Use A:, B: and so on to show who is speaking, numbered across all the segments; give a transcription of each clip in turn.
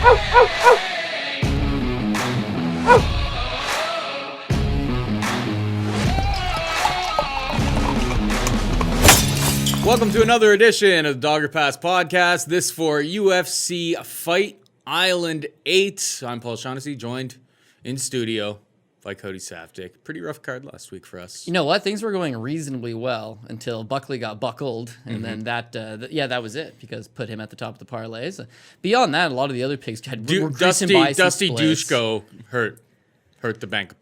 A: Welcome to another edition of the Dogger Pass Podcast. This for UFC Fight Island 8. I'm Paul Shaughnessy, joined in studio by Cody Saftic. Pretty rough card last week for us.
B: You know what? Things were going reasonably well until Buckley got buckled, and then that was it, because put him at the top of the parlays. Beyond that, a lot of the other picks were
A: Dusty
B: splits.
A: Dushko hurt the bank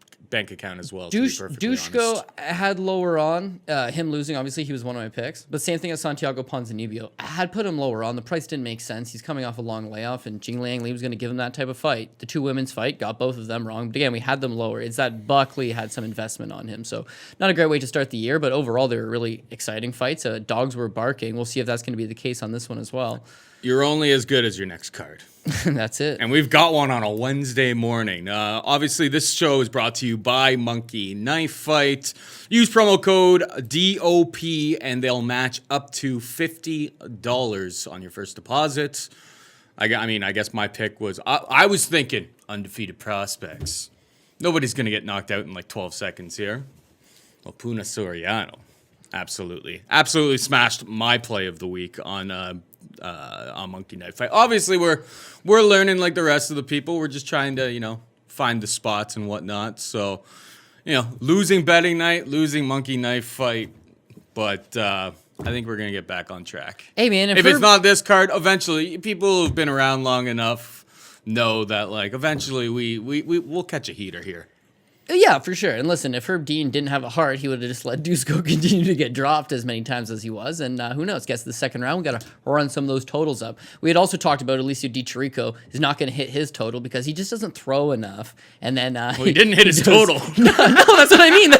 A: account as well.
B: Dushko had lower on. Him losing, obviously, he was one of my picks. But same thing as Santiago Ponzinibbio. I had put him lower on. The price didn't make sense. He's coming off a long layoff, and Jing Liang Li was going to give him that type of fight. The two women's fight, got both of them wrong. But again, we had them lower. It's that Buckley had some investment on him. So not a great way to start the year, but overall, they were really exciting fights. Dogs were barking. We'll see if that's going to be the case on this one as well.
A: You're only as good as your next card.
B: That's it.
A: And we've got one on a Wednesday morning. Obviously, this show is brought to you by Monkey Knife Fight. Use promo code DOP and they'll match up to $50 on your first deposit. I guess my pick was, I was thinking undefeated prospects. Nobody's going to get knocked out in like 12 seconds here. Well, Puna Soriano absolutely smashed my play of the week on Monkey Knife Fight. Obviously, we're learning like the rest of the people. We're just trying to, find the spots and whatnot. So, losing betting night, losing Monkey Knife Fight. But I think we're going to get back on track.
B: Hey, man.
A: If it's not this card, eventually, people who've been around long enough know that, like, eventually we'll catch a heater here.
B: Yeah, for sure. And listen, if Herb Dean didn't have a heart, he would have just let Dusko continue to get dropped as many times as he was. And who knows? Gets to the second round, we got to run some of those totals up. We had also talked about Alicio Di Chirico is not going to hit his total because he just doesn't throw enough. And then
A: he didn't hit his total.
B: No, that's what I mean.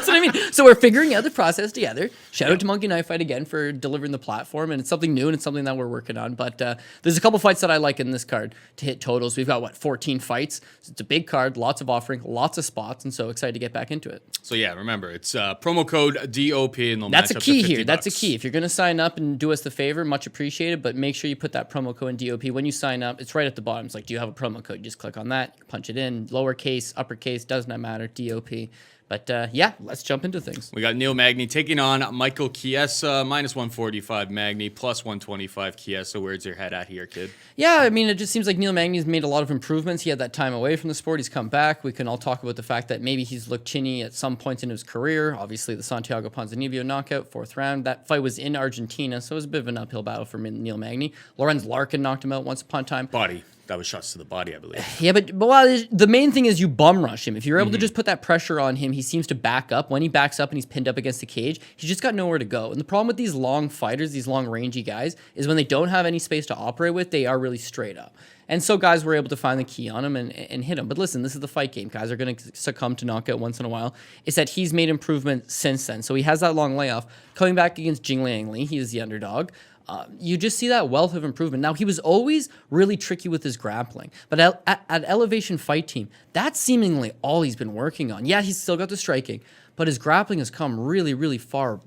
B: So we're figuring out the process together. Shout out to Monkey Knife Fight again for delivering the platform. And it's something new and it's something that we're working on. But there's a couple fights that I like in this card to hit totals. We've got, 14 fights. So it's a big card, lots of offering, lots of spots. And so excited to get back into it.
A: So yeah, remember, it's promo code DOP and they'll
B: That's
A: match
B: a key
A: up to $50.
B: here. That's a key. If you're going to sign up and do us the favor, much appreciated, but make sure you put that promo code in DOP. When you sign up, it's right at the bottom. It's like, do you have a promo code? You just click on that, punch it in, lowercase, uppercase, does not matter, DOP. But yeah, let's jump into things.
A: We got Neil Magny taking on Michael Chiesa, minus 145 Magny, plus 125 Chiesa. Where's your head at here, kid?
B: Yeah, it just seems like Neil Magny's made a lot of improvements. He had that time away from the sport. He's come back. We can all talk about the fact that maybe he's looked chinny at some points in his career. Obviously, the Santiago Ponzinibbio knockout, 4th round. That fight was in Argentina, so it was a bit of an uphill battle for Neil Magny. Lorenz Larkin knocked him out once upon a time.
A: Body. That was shots to the body, I believe.
B: Yeah, but the main thing is you bum rush him. If you're able to just put that pressure on him, he seems to back up. When he backs up and he's pinned up against the cage, he's just got nowhere to go. And the problem with these long fighters, these long rangy guys, is when they don't have any space to operate with, they are really straight up. And so guys were able to find the key on him and hit him. But listen, this is the fight game. Guys are going to succumb to knockout once in a while. It's that he's made improvement since then. So he has that long layoff. Coming back against Jing Liang Li, he is the underdog. You just see that wealth of improvement. Now, he was always really tricky with his grappling, but at Elevation Fight Team, that's seemingly all he's been working on. Yeah, he's still got the striking, but his grappling has come really, really far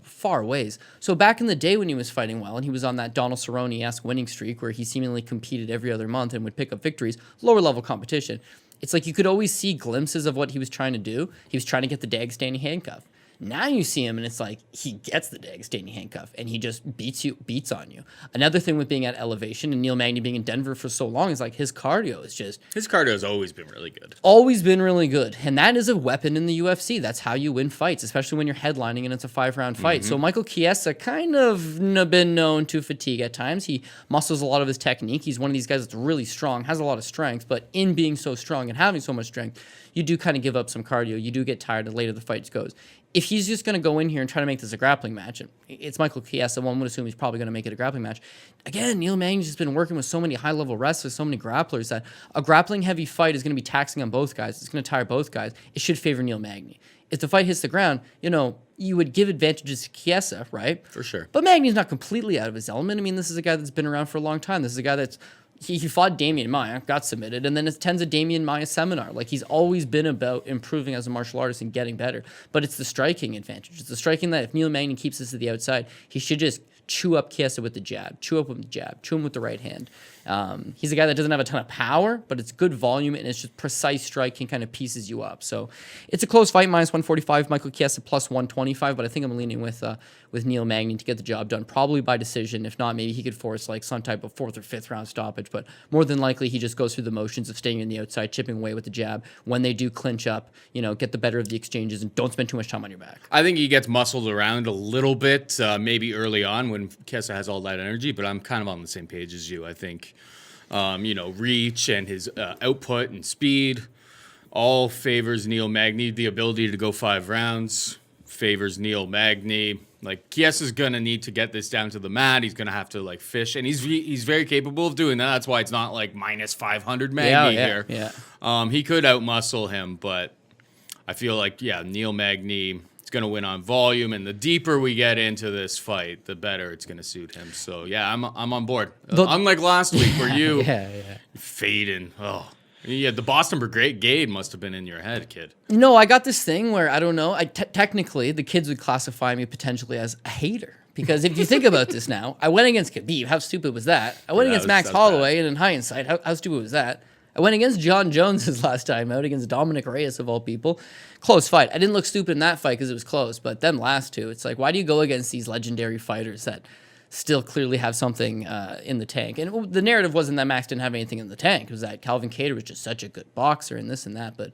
B: ways. So back in the day when he was fighting well, and he was on that Donald Cerrone-esque winning streak where he seemingly competed every other month and would pick up victories, lower level competition, it's like you could always see glimpses of what he was trying to do. He was trying to get the Dagestani handcuff. Now you see him, and it's like he gets the Dagestani handcuff, and he just beats on you. Another thing with being at Elevation and Neil Magny being in Denver for so long is like his cardio is just...
A: His cardio has always been really good.
B: Always been really good. And that is a weapon in the UFC. That's how you win fights, especially when you're headlining and it's a 5-round fight. So Michael Chiesa kind of been known to fatigue at times. He muscles a lot of his technique. He's one of these guys that's really strong, has a lot of strength, but in being so strong and having so much strength, you do kind of give up some cardio. You do get tired the later the fight goes. If he's just going to go in here and try to make this a grappling match, and it's Michael Chiesa, one would assume he's probably going to make it a grappling match. Again, Neil Magny's just been working with so many high-level wrestlers, so many grapplers, that a grappling-heavy fight is going to be taxing on both guys. It's going to tire both guys. It should favor Neil Magny. If the fight hits the ground, you would give advantages to Chiesa, right?
A: For sure.
B: But Magny's not completely out of his element. I mean, this is a guy that's been around for a long time. This is a guy that's... He fought Damian Maia, got submitted, and then attends a Damian Maia seminar. Like, he's always been about improving as a martial artist and getting better. But it's the striking advantage. It's the striking that if Neil Magny keeps this to the outside, he should just chew up Chiesa with the jab, chew up with the jab, chew him with the right hand. He's a guy that doesn't have a ton of power, but it's good volume, and it's just precise striking, kind of pieces you up. So it's a close fight, -145. Michael Chiesa +125, but I think I'm leaning with Neil Magny to get the job done, probably by decision. If not, maybe he could force like some type of 4th or 5th round stoppage, but more than likely he just goes through the motions of staying on the outside, chipping away with the jab. When they do clinch up, get the better of the exchanges and don't spend too much time on your back.
A: I think he gets muscled around a little bit, maybe early on when Chiesa has all that energy, but I'm kind of on the same page as you. I think, reach and his output and speed all favors Neil Magny. The ability to go 5 rounds favors Neil Magny. Like, Chiesa's going to need to get this down to the mat. He's going to have to, fish. And he's very capable of doing that. That's why it's not, -500 Magny here.
B: Yeah.
A: He could outmuscle him, but I feel like, Neil Magny is going to win on volume. And the deeper we get into this fight, the better it's going to suit him. So, I'm on board. Unlike last week where you fading. Oh, yeah, the Boston Brigade must have been in your head, kid.
B: No, I got this thing where I don't know. Technically, the kids would classify me potentially as a hater. Because if you think about this now, I went against Khabib. How stupid was that? I went against Max Holloway, and in hindsight, how stupid was that? I went against John Jones his last time out, against Dominic Reyes of all people. Close fight. I didn't look stupid in that fight because it was close, but them last two, it's like, why do you go against these legendary fighters that still clearly have something in the tank? And the narrative wasn't that Max didn't have anything in the tank. It was that Calvin Kattar was just such a good boxer and this and that. But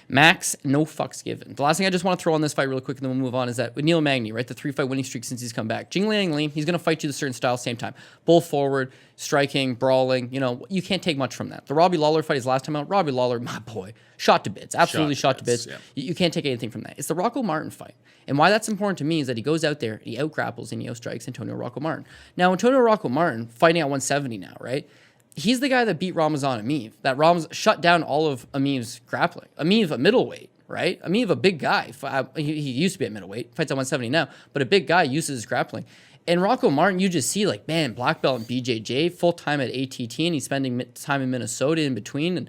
B: Max, no fucks given. The last thing I just want to throw on this fight really quick, and then we'll move on, is that with Neil Magny, right, the 3-fight winning streak since he's come back. Jing Liang Li, he's going to fight you the certain style same time. Bull forward, striking, brawling. You can't take much from that. The Robbie Lawler fight his last time out. Robbie Lawler, my boy, shot to bits. Absolutely shot to bits. Yeah. You can't take anything from that. It's the Rocco Martin fight. And why that's important to me is that he goes out there, he out-grapples and he out-strikes Antonio Rocco Martin. Now, Antonio Rocco Martin, fighting at 170 now, right? He's the guy that beat Ramazan Ameev. That shut down all of Ameev's grappling. Ameev, a middleweight, right? Ameev, a big guy. He used to be at middleweight. Fights at 170 now. But a big guy uses his grappling. And Rocco Martin, you just see, black belt in BJJ, full-time at ATT, and he's spending time in Minnesota in between. And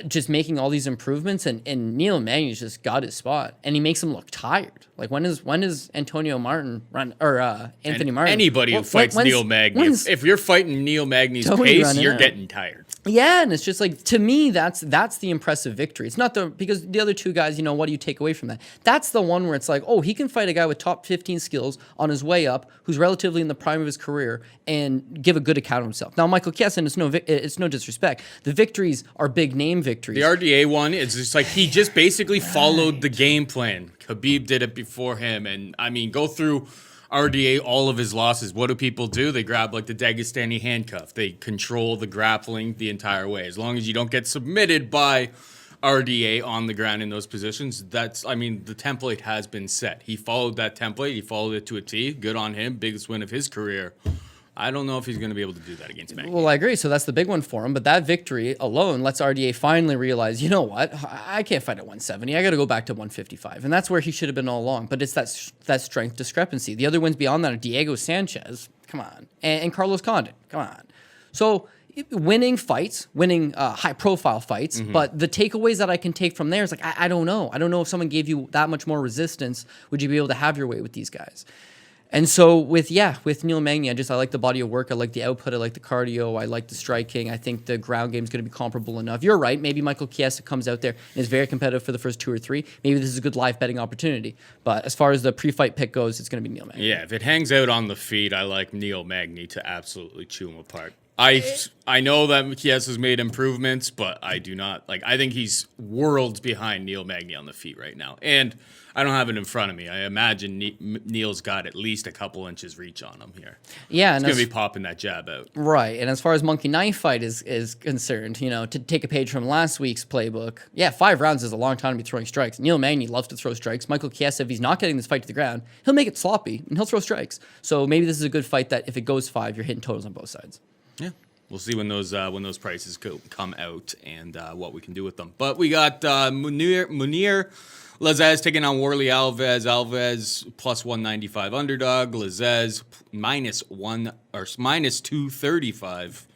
B: just making all these improvements, and Neil Magny's just got his spot, and he makes him look tired. Like, when is Antonio Martin Anthony Martin?
A: Anybody who fights Neil Magny, if you're fighting Neil Magny's pace, you're getting tired.
B: Yeah, and it's just to me, that's the impressive victory. It's not because the other two guys, what do you take away from that? That's the one where it's like, oh, he can fight a guy with top 15 skills on his way up, who's relatively in the prime of his career, and give a good account of himself. Now, Michael Chiesa, it's no disrespect. The victories are big name victories.
A: The RDA one is just he just basically followed the game plan. Khabib did it before him, and go through RDA all of his losses. What do people do? They grab the Dagestani handcuff. They control the grappling the entire way. As long as you don't get submitted by RDA on the ground in those positions, the template has been set. He followed that template. He followed it to a T. Good on him. Biggest win of his career. I don't know if he's going to be able to do that against Magny.
B: Well, I agree. So that's the big one for him. But that victory alone lets RDA finally realize, you know what? I can't fight at 170. I got to go back to 155. And that's where he should have been all along. But it's that strength discrepancy. The other wins beyond that are Diego Sanchez. Come on. And Carlos Condit. Come on. So winning fights, winning high-profile fights. Mm-hmm. But the takeaways that I can take from there is I don't know. I don't know if someone gave you that much more resistance, would you be able to have your way with these guys? And so with Neil Magny, I like the body of work. I like the output. I like the cardio. I like the striking. I think the ground game is going to be comparable enough. You're right. Maybe Michael Chiesa comes out there and is very competitive for the first 2 or 3. Maybe this is a good live betting opportunity. But as far as the pre-fight pick goes, it's going to be Neil Magny.
A: Yeah, if it hangs out on the feet, I like Neil Magny to absolutely chew him apart. I know that Chiesa's made improvements, but I do not I think he's worlds behind Neil Magny on the feet right now. And I don't have it in front of me. I imagine Neil's got at least a couple inches reach on him here.
B: Yeah,
A: he's going to be popping that jab out.
B: Right, and as far as Monkey Knife Fight is concerned, to take a page from last week's playbook, 5 rounds is a long time to be throwing strikes. Neil Magny loves to throw strikes. Michael Chiesa, if he's not getting this fight to the ground, he'll make it sloppy, and he'll throw strikes. So maybe this is a good fight that if it goes 5, you're hitting totals on both sides.
A: Yeah. We'll see when those prices come out and what we can do with them. But we got Munir Lazzez taking on Warley Alves. Alves plus 195 underdog. Lazzez minus 235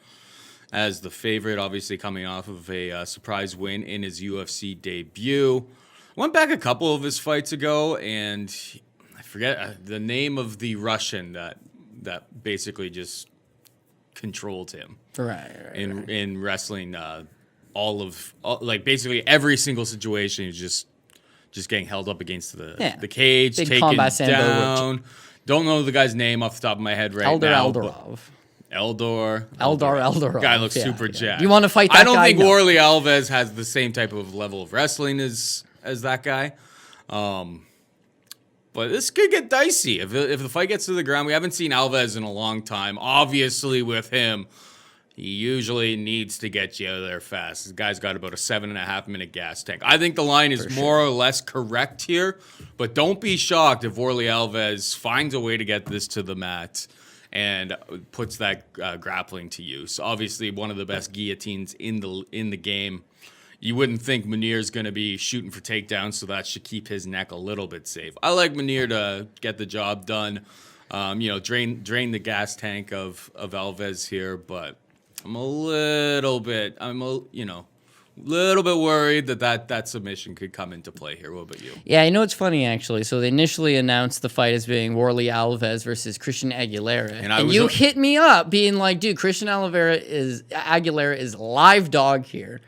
A: as the favorite. Obviously coming off of a surprise win in his UFC debut. Went back a couple of his fights ago, and I forget the name of the Russian that that basically just controlled him.
B: Right.
A: In wrestling, like basically every single situation is just getting held up against the cage,
B: Big
A: taken
B: combat sambo
A: down. Don't know the guy's name off the top of my head now.
B: Eldorov.
A: Eldorov. Guy looks super jacked.
B: You want to fight that guy?
A: I don't think Warley Alves has the same type of level of wrestling as that guy. But this could get dicey if the fight gets to the ground. We haven't seen Alves in a long time. Obviously, with him, he usually needs to get you out of there fast. This guy's got about a 7.5 minute gas tank. I think the line is more or less correct here, but don't be shocked if Warley Alves finds a way to get this to the mat and puts that grappling to use. Obviously, one of the best guillotines in the game. You wouldn't think Munir's going to be shooting for takedowns, so that should keep his neck a little bit safe. I like Munir to get the job done, drain the gas tank of Alves here, but I'm a little bit worried that submission could come into play here. What about you?
B: Yeah, you know it's funny actually. So they initially announced the fight as being Warley Alves versus Christian Aguilera, and you hit me up being like, "Dude, Christian Aguilera is live dog here."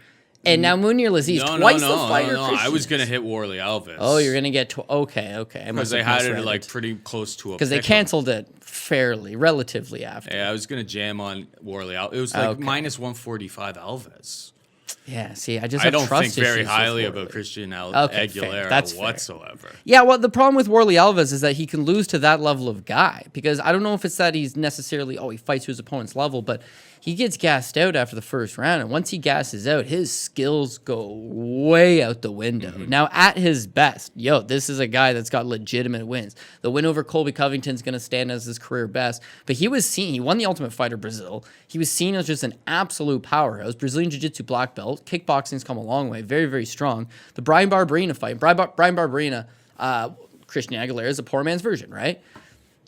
B: And now Munir Lazzez, twice the fighter.
A: No, I was gonna hit Warley Alves.
B: Oh, you're gonna get okay.
A: Because they had it like pretty close to a.
B: Because they canceled it relatively after.
A: Yeah, I was gonna jam on Warley Alves. It was like minus 145 Alves.
B: Yeah, see, I
A: don't think very highly about Christian Aguilera whatsoever.
B: Yeah, well, the problem with Warley Alves is that he can lose to that level of guy, because I don't know if it's that he's necessarily, he fights to his opponent's level, but he gets gassed out after the first round, and once he gasses out, his skills go way out the window. Mm-hmm. Now, at his best, this is a guy that's got legitimate wins. The win over Colby Covington's going to stand as his career best, but he won the Ultimate Fighter Brazil. He was seen as just an absolute powerhouse. Brazilian Jiu-Jitsu black belt. Kickboxing's come a long way. Very, very strong. The Brian Barberena fight. Brian Barberena, Christian Aguilera is a poor man's version, right?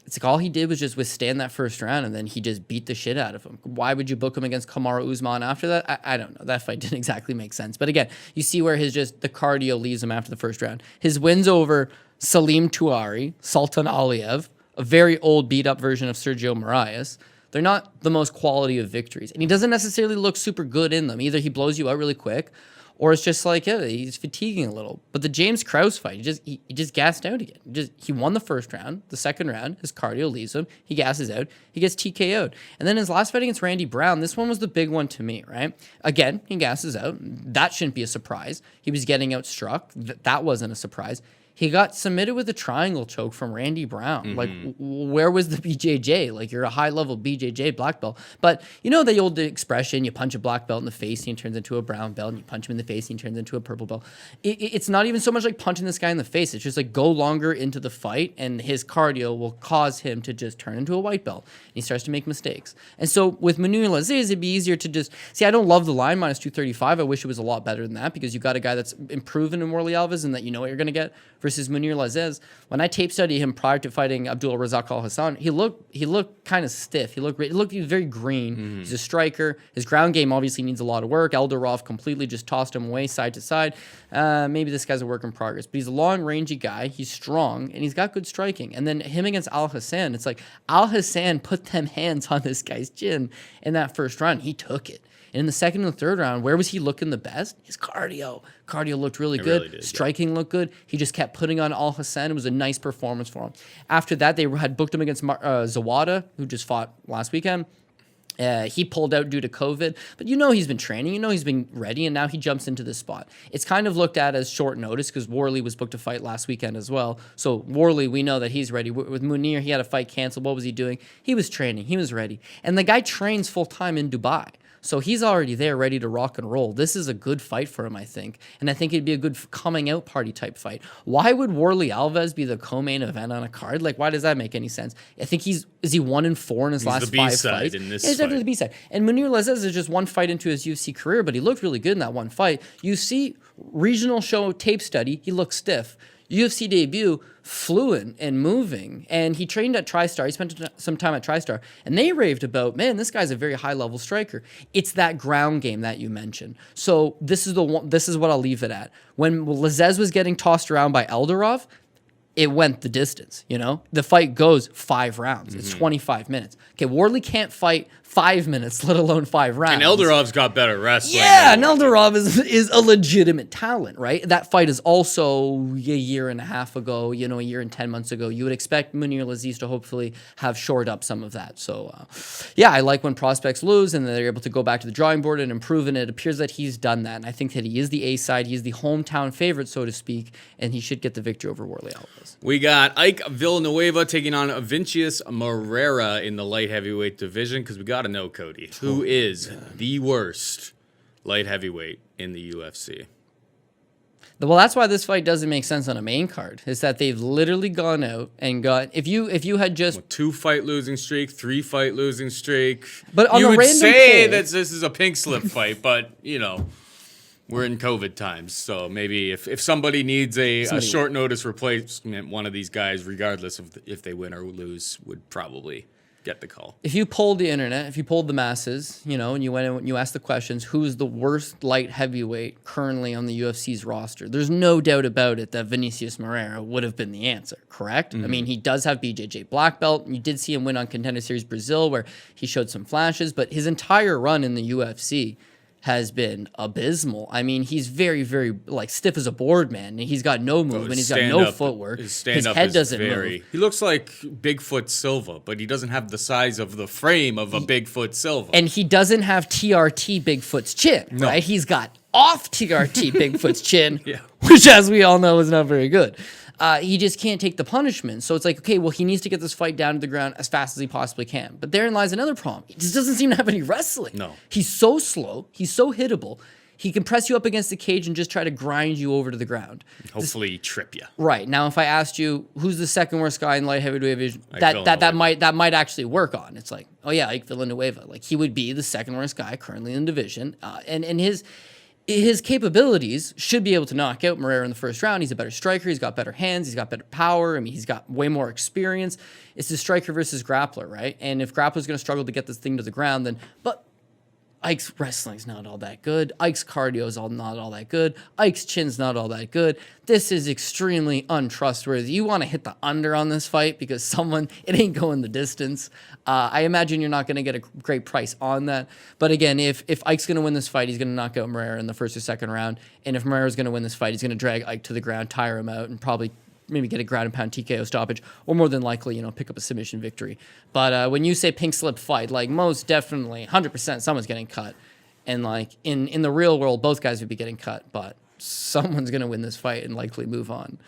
B: It's like all he did was just withstand that first round, and then he just beat the shit out of him. Why would you book him against Kamaru Usman after that? I don't know. That fight didn't exactly make sense. But again, you see where the cardio leaves him after the first round. His wins over Salim Touari, Sultan Aliyev, a very old beat-up version of Sergio Moraes. They're not the most quality of victories. And he doesn't necessarily look super good in them. Either he blows you out really quick, or it's just like, he's fatiguing a little. But the James Krause fight, he just gassed out again. He won the first round. The second round, his cardio leaves him. He gasses out. He gets TKO'd. And then his last fight against Randy Brown, this one was the big one to me, right? Again, he gasses out. That shouldn't be a surprise. He was getting outstruck. That wasn't a surprise. He got submitted with a triangle choke from Randy Brown. Mm-hmm. Like, where was the BJJ? Like, you're a high-level BJJ black belt. But you know the old expression, you punch a black belt in the face and he turns into a brown belt, and you punch him in the face and he turns into a purple belt. It's not even so much like punching this guy in the face. It's just like go longer into the fight, and his cardio will cause him to just turn into a white belt. And he starts to make mistakes. And so with Munir Lazzez, it'd be easier to just... See, I don't love the line, minus 235. I wish it was a lot better than that, because you got a guy that's improving in Warley Alves and that you know what you're going to get, versus Munir Lazzez. When I tape studied him prior to fighting Abdul Razak Al Hassan, he looked kind of stiff. He was very green. Mm-hmm. He's a striker. His ground game obviously needs a lot of work. Eldorov completely just tossed him away side to side. Maybe this guy's a work in progress, but he's a long, rangy guy. He's strong, and he's got good striking. And then him against Al Hassan, it's like Al Hassan put them hands on this guy's chin in that first round. He took it. And in the second and the third round, where was he looking the best? His cardio. Cardio looked really good. Really did, striking looked good. He just kept putting on Al Hassan. It was a nice performance for him. After that, they had booked him against Zawada, who just fought last weekend. He pulled out due to COVID, but he's been training, he's been ready, and now he jumps into this spot. It's kind of looked at as short notice because Warley was booked to fight last weekend as well. So Warley, we know that he's ready. With Munir, he had a fight canceled. What was he doing? He was training. He was ready. And the guy trains full-time in Dubai. So he's already there, ready to rock and roll. This is a good fight for him, I think. And I think it'd be a good coming out party type fight. Why would Warley Alves be the co-main event on a card? Like, why does that make any sense? I think is he 1-4 in his last 5 fights?
A: In this
B: he's
A: fight.
B: The B-side. And Munir Lazzez is just one fight into his UFC career, but he looked really good in that one fight. You see regional show tape study, he looked stiff. UFC debut, fluent and moving, and he trained at TriStar. He spent some time at TriStar, and they raved about, man, this guy's a very high-level striker. It's that ground game that you mentioned. So this is what I'll leave it at. When Lazzez was getting tossed around by Eldorov, it went the distance, you know? The fight goes 5 rounds. It's 25 minutes. Okay, Wardley can't fight 5 minutes, let alone 5 rounds.
A: And Eldarov's got better wrestling.
B: Yeah, and Eldarov is a legitimate talent, right? That fight is also a year and a half ago, you know, a year and 10 months ago. You would expect Munir Lazzez to hopefully have shored up some of that. So, yeah, I like when prospects lose and they're able to go back to the drawing board and improve, and it appears that he's done that. And I think that he is the A side. He's the hometown favorite, so to speak, and he should get the victory over Warley Alves.
A: We got Ike Villanueva taking on Vincius Moreira in the light heavyweight division, because we got to know, Cody, who is the worst light heavyweight in the UFC.
B: Well, that's why this fight doesn't make sense on a main card, is that they've literally gone out and got, if you had just...
A: 2-fight losing streak, 3-fight losing streak.
B: But on
A: you
B: a
A: would
B: random
A: say
B: poll,
A: that this is a pink slip fight, but, you know, we're in COVID times, so maybe if somebody needs a short notice replacement, one of these guys, regardless of if they win or lose, would probably get the call.
B: If you polled the internet, if you polled the masses, you know, and you went and you asked the questions, who's the worst light heavyweight currently on the UFC's roster? There's no doubt about it that Vinicius Moreira would have been the answer, correct? I mean, he does have BJJ black belt. You did see him win on Contender Series Brazil, where he showed some flashes, but his entire run in the UFC has been abysmal. I mean, he's very, very like stiff as a board, man. And he's got no movement. He's got no footwork. His head doesn't move.
A: He looks like Bigfoot Silva, but he doesn't have the size of the frame of a Bigfoot Silva.
B: And he doesn't have TRT Bigfoot's chin, right? He's got off TRT Bigfoot's chin, which, as we all know, is not very good. He just can't take the punishment. So it's like, okay, well, he needs to get this fight down to the ground as fast as he possibly can. But therein lies another problem. He just doesn't seem to have any wrestling.
A: No.
B: He's so slow. He's so hittable. He can press you up against the cage and just try to grind you over to the ground.
A: Hopefully trip you.
B: Right. Now, if I asked you, who's the second worst guy in light heavyweight division, that might actually work on. It's like, oh, yeah, Ike Villanueva. Like, he would be the second worst guy currently in the division. And his capabilities should be able to knock out Moreira in the first round. He's a better striker. He's got better hands. He's got better power. I mean, he's got way more experience. It's the striker versus grappler, right? And if grappler's going to struggle to get this thing to the ground, then... But Ike's wrestling's not all that good. Ike's cardio's not all that good. Ike's chin's not all that good. This is extremely untrustworthy. You want to hit the under on this fight because it ain't going the distance. I imagine you're not going to get a great price on that. But again, if Ike's going to win this fight, he's going to knock out Moreira in the first or second round. And if Moreira's going to win this fight, he's going to drag Ike to the ground, tire him out, and probably maybe get a ground and pound TKO stoppage, or more than likely, pick up a submission victory. But when you say pink slip fight, like most definitely, 100%, someone's getting cut. And like in the real world, both guys would be getting cut, but someone's going to win this fight and likely move on.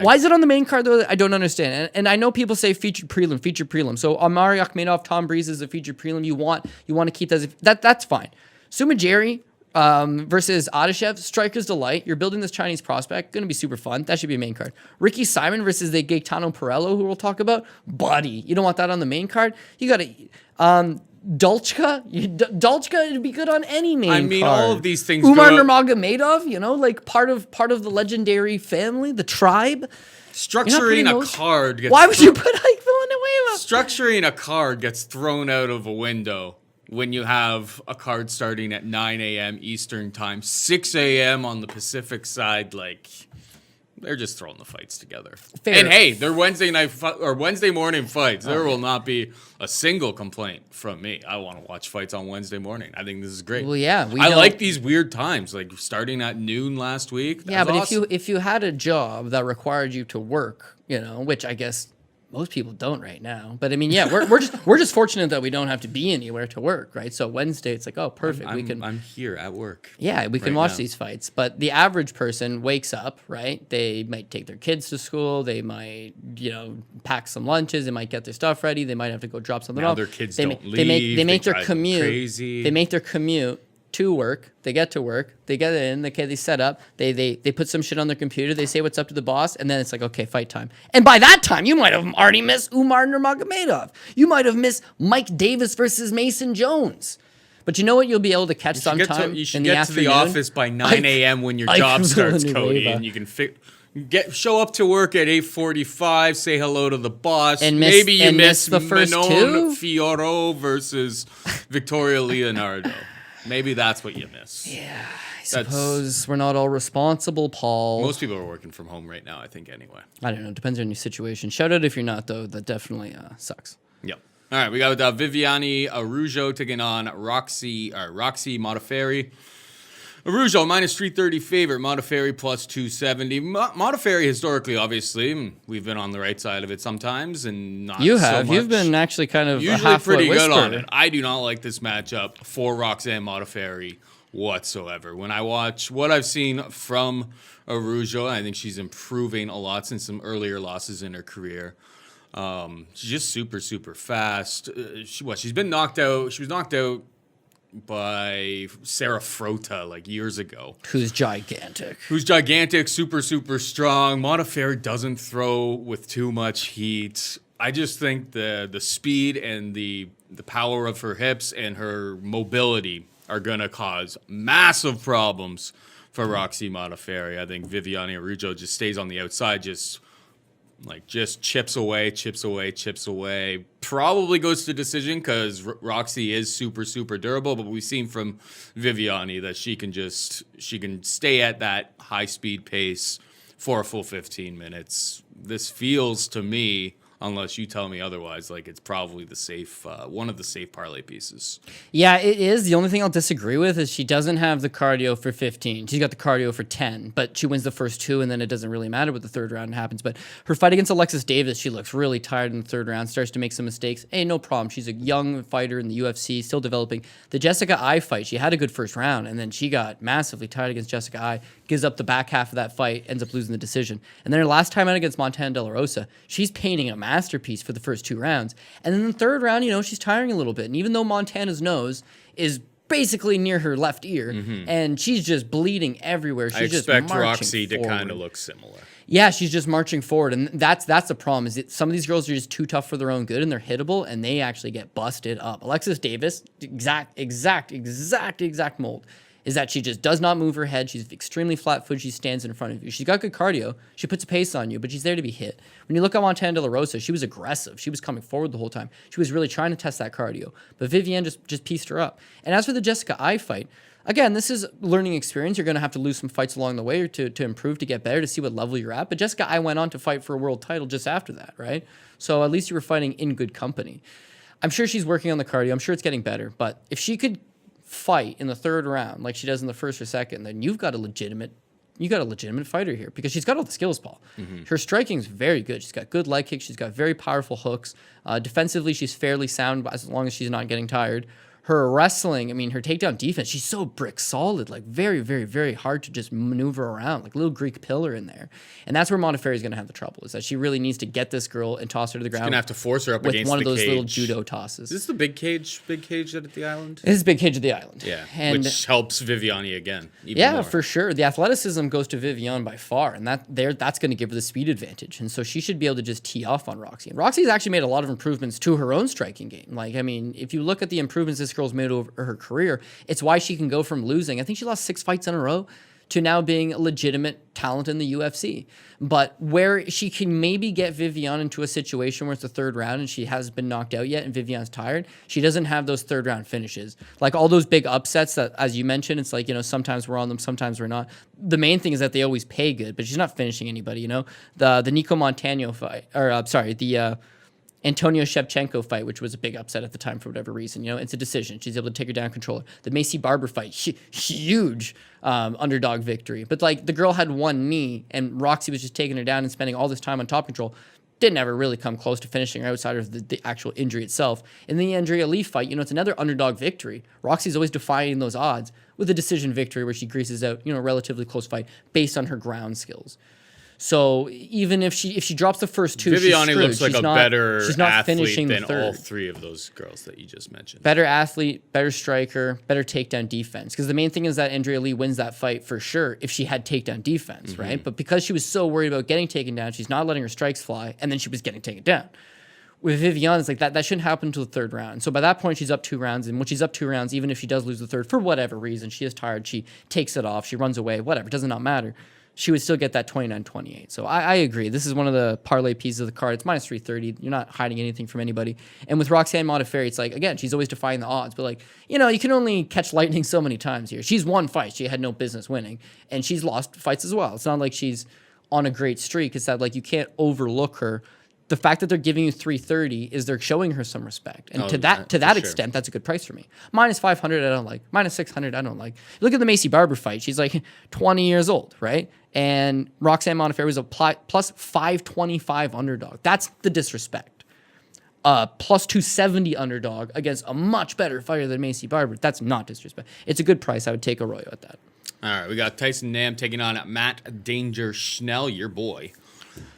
B: Why is it on the main card, though? I don't understand. And I know people say featured prelim. So Amari Akhmedov, Tom Breese is a featured prelim. You want to keep that's fine. Sumajeri versus Adashev, Striker's Delight. You're building this Chinese prospect. Going to be super fun. That should be a main card. Ricky Simon versus the Gaetano Pirrello, who we'll talk about. Buddy. You don't want that on the main card. You got to... Dolchka? Dolchka would be good on any main card. I mean,
A: all of these things
B: Umar Nurmagomedov, like part of the legendary family, the tribe.
A: Structuring a card gets...
B: Why would you put Ike Villanueva?
A: Structuring a card gets thrown out of a window when you have a card starting at 9 a.m. Eastern time, 6 a.m. on the Pacific side. Like, they're just throwing the fights together. Fair. And hey, they're Wednesday morning fights. There will not be a single complaint from me. I want to watch fights on Wednesday morning. I think this is great.
B: Well, yeah,
A: I like these weird times, like starting at noon last week.
B: Yeah, but awesome. if you had a job that required you to work, which I guess most people don't right now. But I mean, yeah, we're just fortunate that we don't have to be anywhere to work, right? So Wednesday, it's like, oh, perfect.
A: I'm here at work.
B: Yeah, we can watch these fights. But the average person wakes up, right? They might take their kids to school. They might, pack some lunches. They might get their stuff ready. They might have to go drop something off.
A: Their kids don't leave.
B: They make their commute
A: crazy.
B: They make their commute to work. They get to work. They get in. They set up. They put some shit on their computer. They say what's up to the boss, and then it's like, okay, fight time. And by that time, you might have already missed Umar Nurmagomedov. You might have missed Mike Davis versus Mason Jones. But you know what? You'll be able to catch sometime.
A: You should get to the office by 9 a.m. when your job starts, Cody, and you can show up to work at 8:45. Say hello to the boss.
B: And
A: maybe you miss
B: the first
A: Manon
B: two.
A: Fiorot versus Victoria Leonardo. Maybe that's what you miss.
B: Yeah, I suppose we're not all responsible, Paul.
A: Most people are working from home right now, I think, anyway.
B: I don't know. Depends on your situation. Shout out if you're not, though. That definitely sucks.
A: Yep. All right, we got Viviane Araujo taking on Roxy Modafferi. Araujo, minus 330 favorite. Modafferi, plus 270. Modafferi, historically, obviously, we've been on the right side of it sometimes, and not
B: You
A: so
B: have.
A: much.
B: You've been actually kind of
A: Usually pretty good on
B: whisperer.
A: it. I do not like this matchup for Roxanne Modafferi whatsoever. When I watch what I've seen from Araujo, I think she's improving a lot since some earlier losses in her career. She's just super, super fast. She's been knocked out. She was knocked out by Sarah Frota like years ago.
B: Who's gigantic.
A: Super, super strong. Modafferi doesn't throw with too much heat. I just think the speed and the power of her hips and her mobility are going to cause massive problems for Roxy Modafferi. I think Viviane Araujo just stays on the outside, just chips away. Probably goes to decision because Roxy is super, super durable, but we've seen from Viviane that she can stay at that high speed pace for a full 15 minutes. This feels to me, unless you tell me otherwise, like it's probably the safe one of the safe parlay pieces.
B: Yeah, it is. The only thing I'll disagree with is she doesn't have the cardio for 15. She's got the cardio for 10, but she wins the first two, and then it doesn't really matter what the third round happens. But her fight against Alexis Davis, she looks really tired in the third round, starts to make some mistakes. Hey, no problem. She's a young fighter in the UFC, still developing. The Jessica Ai fight, she had a good first round, and then she got massively tired against Jessica Ai, gives up the back half of that fight, ends up losing the decision. And then her last time out against Montana De La Rosa, she's painting a masterpiece for the first two rounds. And then the third round, she's tiring a little bit. And even though Montana's nose is basically near her left ear, and she's just bleeding everywhere. She's
A: I expect
B: just
A: Roxy
B: forward.
A: to kind of look similar.
B: Yeah, she's just marching forward, and that's the problem. Is that some of these girls are just too tough for their own good, and they're hittable, and they actually get busted up. Alexis Davis, exact mold. Is that she just does not move her head. She's extremely flat-footed. She stands in front of you. She's got good cardio. She puts a pace on you, but she's there to be hit. When you look at Montana De La Rosa, she was aggressive. She was coming forward the whole time. She was really trying to test that cardio. But Viviane just pieced her up. And as for the Jessica Ai fight, again, this is learning experience. You're going to have to lose some fights along the way or to improve, to get better, to see what level you're at. But Jessica Ai went on to fight for a world title just after that, right? So at least you were fighting in good company. I'm sure she's working on the cardio. I'm sure it's getting better. But if she could fight in the third round like she does in the first or second, then you've got a legitimate fighter here, because she's got all the skills, Paul. Her striking is very good. She's got good leg kicks. She's got very powerful hooks. Defensively, she's fairly sound as long as she's not getting tired. Her wrestling, her takedown defense, she's so brick solid, like very, very, very hard to just maneuver around, like a little Greek pillar in there. And that's where Modafferi is going to have the trouble, is that she really needs to get this girl and toss her to the ground.
A: She's going to have to force her up
B: with
A: against
B: one
A: the
B: of those
A: cage.
B: little judo tosses.
A: Is this the big cage at the island?
B: This is big cage of the island.
A: Yeah,
B: and
A: which helps Viviane again.
B: Yeah,
A: more.
B: for sure. The athleticism goes to Viviane by far, and that's going to give her the speed advantage. And so she should be able to just tee off on Roxy. And Roxy's actually made a lot of improvements to her own striking game. If you look at the improvements this girl's made over her career, it's why she can go from losing, I think she lost 6 fights in a row, to now being a legitimate talent in the UFC. But where she can maybe get Viviane into a situation where it's the third round and she hasn't been knocked out yet and Viviane's tired, she doesn't have those third round finishes. Like all those big upsets that, as you mentioned, it's like, sometimes we're on them, sometimes we're not. The main thing is that they always pay good, but she's not finishing anybody, The Nico Montano fight, the Antonio Shevchenko fight, which was a big upset at the time for whatever reason. It's a decision. She's able to take her down controller. The Macy Barber fight, huge underdog victory. But the girl had one knee, and Roxy was just taking her down and spending all this time on top control. Didn't ever really come close to finishing her outside of the actual injury itself. In the Andrea Lee fight, it's another underdog victory. Roxy's always defying those odds with a decision victory where she greases out, a relatively close fight based on her ground skills. So even if she drops the first two,
A: Viviane looks like better
B: she's not
A: athlete
B: finishing
A: than
B: the third.
A: all three of those girls that you just mentioned.
B: Better athlete, better striker, better takedown defense. Because the main thing is that Andrea Lee wins that fight for sure if she had takedown defense, right? But because she was so worried about getting taken down, she's not letting her strikes fly, and then she was getting taken down. With Viviane, it's like that shouldn't happen until the third round. So by that point, she's up 2 rounds. And when she's up 2 rounds, even if she does lose the third, for whatever reason, she is tired, she takes it off, she runs away, whatever, it does not matter. she would still get that 29-28. So I agree. This is one of the parlay pieces of the card. It's minus 330. You're not hiding anything from anybody. And with Roxanne Modafferi, it's like, again, she's always defying the odds. But, like, you know, you can only catch lightning so many times here. She's won fights she had no business winning. And she's lost fights as well. It's not like she's on a great streak. It's that, like, you can't overlook her. The fact that they're giving you 330 is they're showing her some respect. And to that extent, that's a good price for me. Minus 500, I don't like. Minus 600, I don't like. Look at the Macy Barber fight. She's like 20 years old, right? And Roxanne Modafferi was a plus 525 underdog. That's the disrespect. Plus 270 underdog against a much better fighter than Macy Barber. That's not disrespect. It's a good price. I would take Arroyo at that.
A: All right, we got Tyson Nam taking on Matt Danger Schnell, your boy.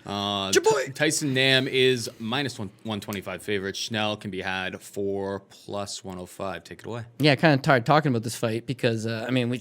A: Tyson Nam is minus 125 favorite. Schnell can be had for plus 105. Take it away.
B: Yeah, kind of tired talking about this fight because, I mean, we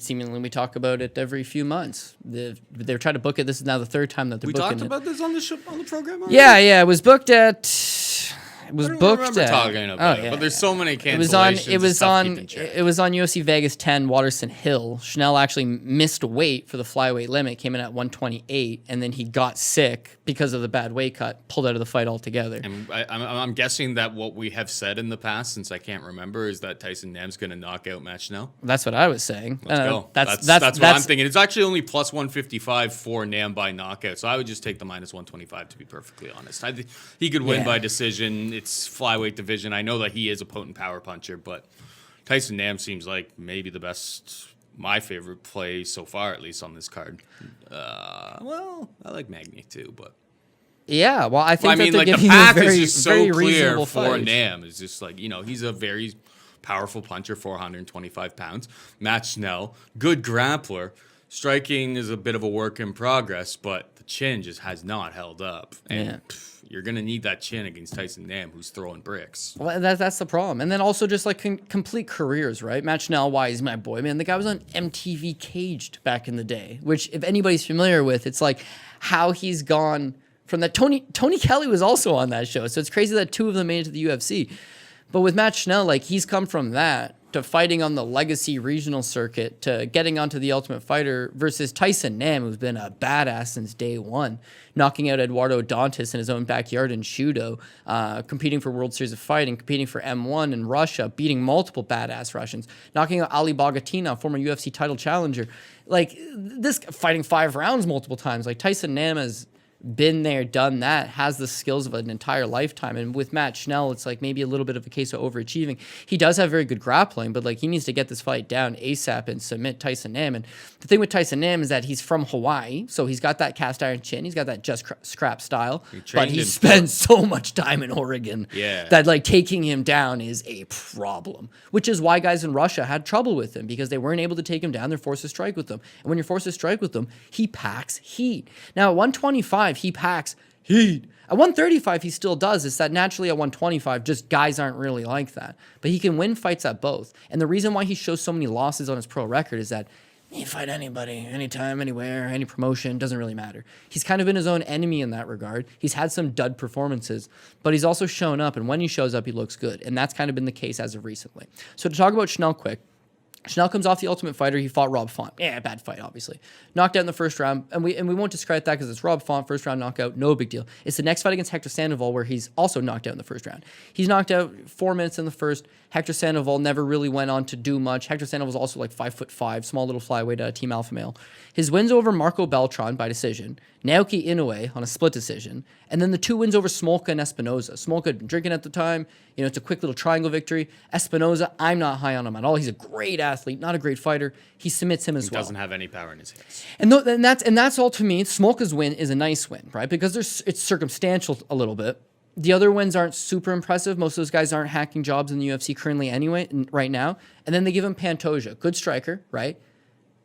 B: talk about it every few months. They're trying to book it. This is now the third time that they're booking it.
A: We talked about this on the program already?
B: Yeah, it was booked at... It was booked at...
A: talking about it, but there's so many cancellations.
B: It was on UFC Vegas 10, Waterson Hill. Schnell actually missed weight for the flyweight limit, came in at 128, and then he got sick because of the bad weight cut, pulled out of the fight altogether.
A: And I'm guessing that what we have said in the past, since I can't remember, is that Tyson Nam's going to knock out Matt Schnell.
B: That's what I was saying.
A: Let's go. That's what I'm thinking. It's actually only plus 155 for Nam by knockout, so I would just take the minus 125 to be perfectly honest. I think he could win by decision. It's flyweight division. I know that he is a potent power puncher, but Tyson Nam seems like maybe the best, my favorite play so far, at least on this card. Well, I like Magny too, but
B: yeah, well, I think
A: the
B: giving
A: path
B: very,
A: is just so clear for
B: fight.
A: Nam. It's just like, you know, he's a very powerful puncher, 425 pounds. Matt Schnell, good grappler. Striking is a bit of a work in progress, but the chin just has not held up. And you're going to need that chin against Tyson Nam, who's throwing bricks.
B: Well, that's the problem. And then also just like complete careers, right? Matt Schnell, why he's my boy, man. The guy was on MTV Caged back in the day, which if anybody's familiar with, it's like how he's gone from that. Tony Kelly was also on that show. So it's crazy that two of them made it to the UFC. But with Matt Schnell, like he's come from that to fighting on the legacy regional circuit to getting onto the Ultimate Fighter versus Tyson Nam, who's been a badass since day one, knocking out Eduardo Dantas in his own backyard in Shudo, competing for World Series of Fighting, competing for M1 in Russia, beating multiple badass Russians, knocking out Ali Bogatina, former UFC title challenger. Like this, fighting 5 rounds multiple times. Like Tyson Nam has been there, done that, has the skills of an entire lifetime. And with Matt Schnell, it's like maybe a little bit of a case of overachieving. He does have very good grappling, but like he needs to get this fight down ASAP and submit Tyson Nam. And the thing with Tyson Nam is that he's from Hawaii, so he's got that cast iron chin, he's got that just scrap style, but he spends so much time in Oregon that like taking him down is a problem, which is why guys in Russia had trouble with him because they weren't able to take him down. They're forced to strike with him. And when you're forced to strike with him, he packs heat. Now at 125, he packs heat. At 135, he still does. It's that naturally at 125, just guys aren't really like that. But he can win fights at both. And the reason why he shows so many losses on his pro record is that he can fight anybody, anytime, anywhere, any promotion, doesn't really matter. He's kind of been his own enemy in that regard. He's had some dud performances, but he's also shown up, and when he shows up, he looks good. And that's kind of been the case as of recently. So to talk about Schnell quick, Schnell comes off the Ultimate Fighter. He fought Rob Font. Yeah, bad fight, obviously. Knocked out in the first round, and we won't discredit that because it's Rob Font, first round knockout, no big deal. It's the next fight against Hector Sandoval where he's also knocked out in the first round. He's knocked out 4 minutes in the first. Hector Sandoval never really went on to do much. Hector Sandoval's also like 5'5", small little flyweight, Team Alpha Male. His wins over Marco Beltran by decision, Naoki Inoue on a split decision, and then the 2 wins over Smolka and Espinoza. Smolka had been drinking at the time. You know, it's a quick little triangle victory. Espinoza, I'm not high on him at all. He's a great athlete, not a great fighter. He submits him as well.
A: He doesn't have any power in his hands.
B: And that's all to me. Smolka's win is a nice win, right? Because it's circumstantial a little bit. The other wins aren't super impressive. Most of those guys aren't hacking jobs in the UFC currently anyway, right now. And then they give him Pantoja, good striker, right?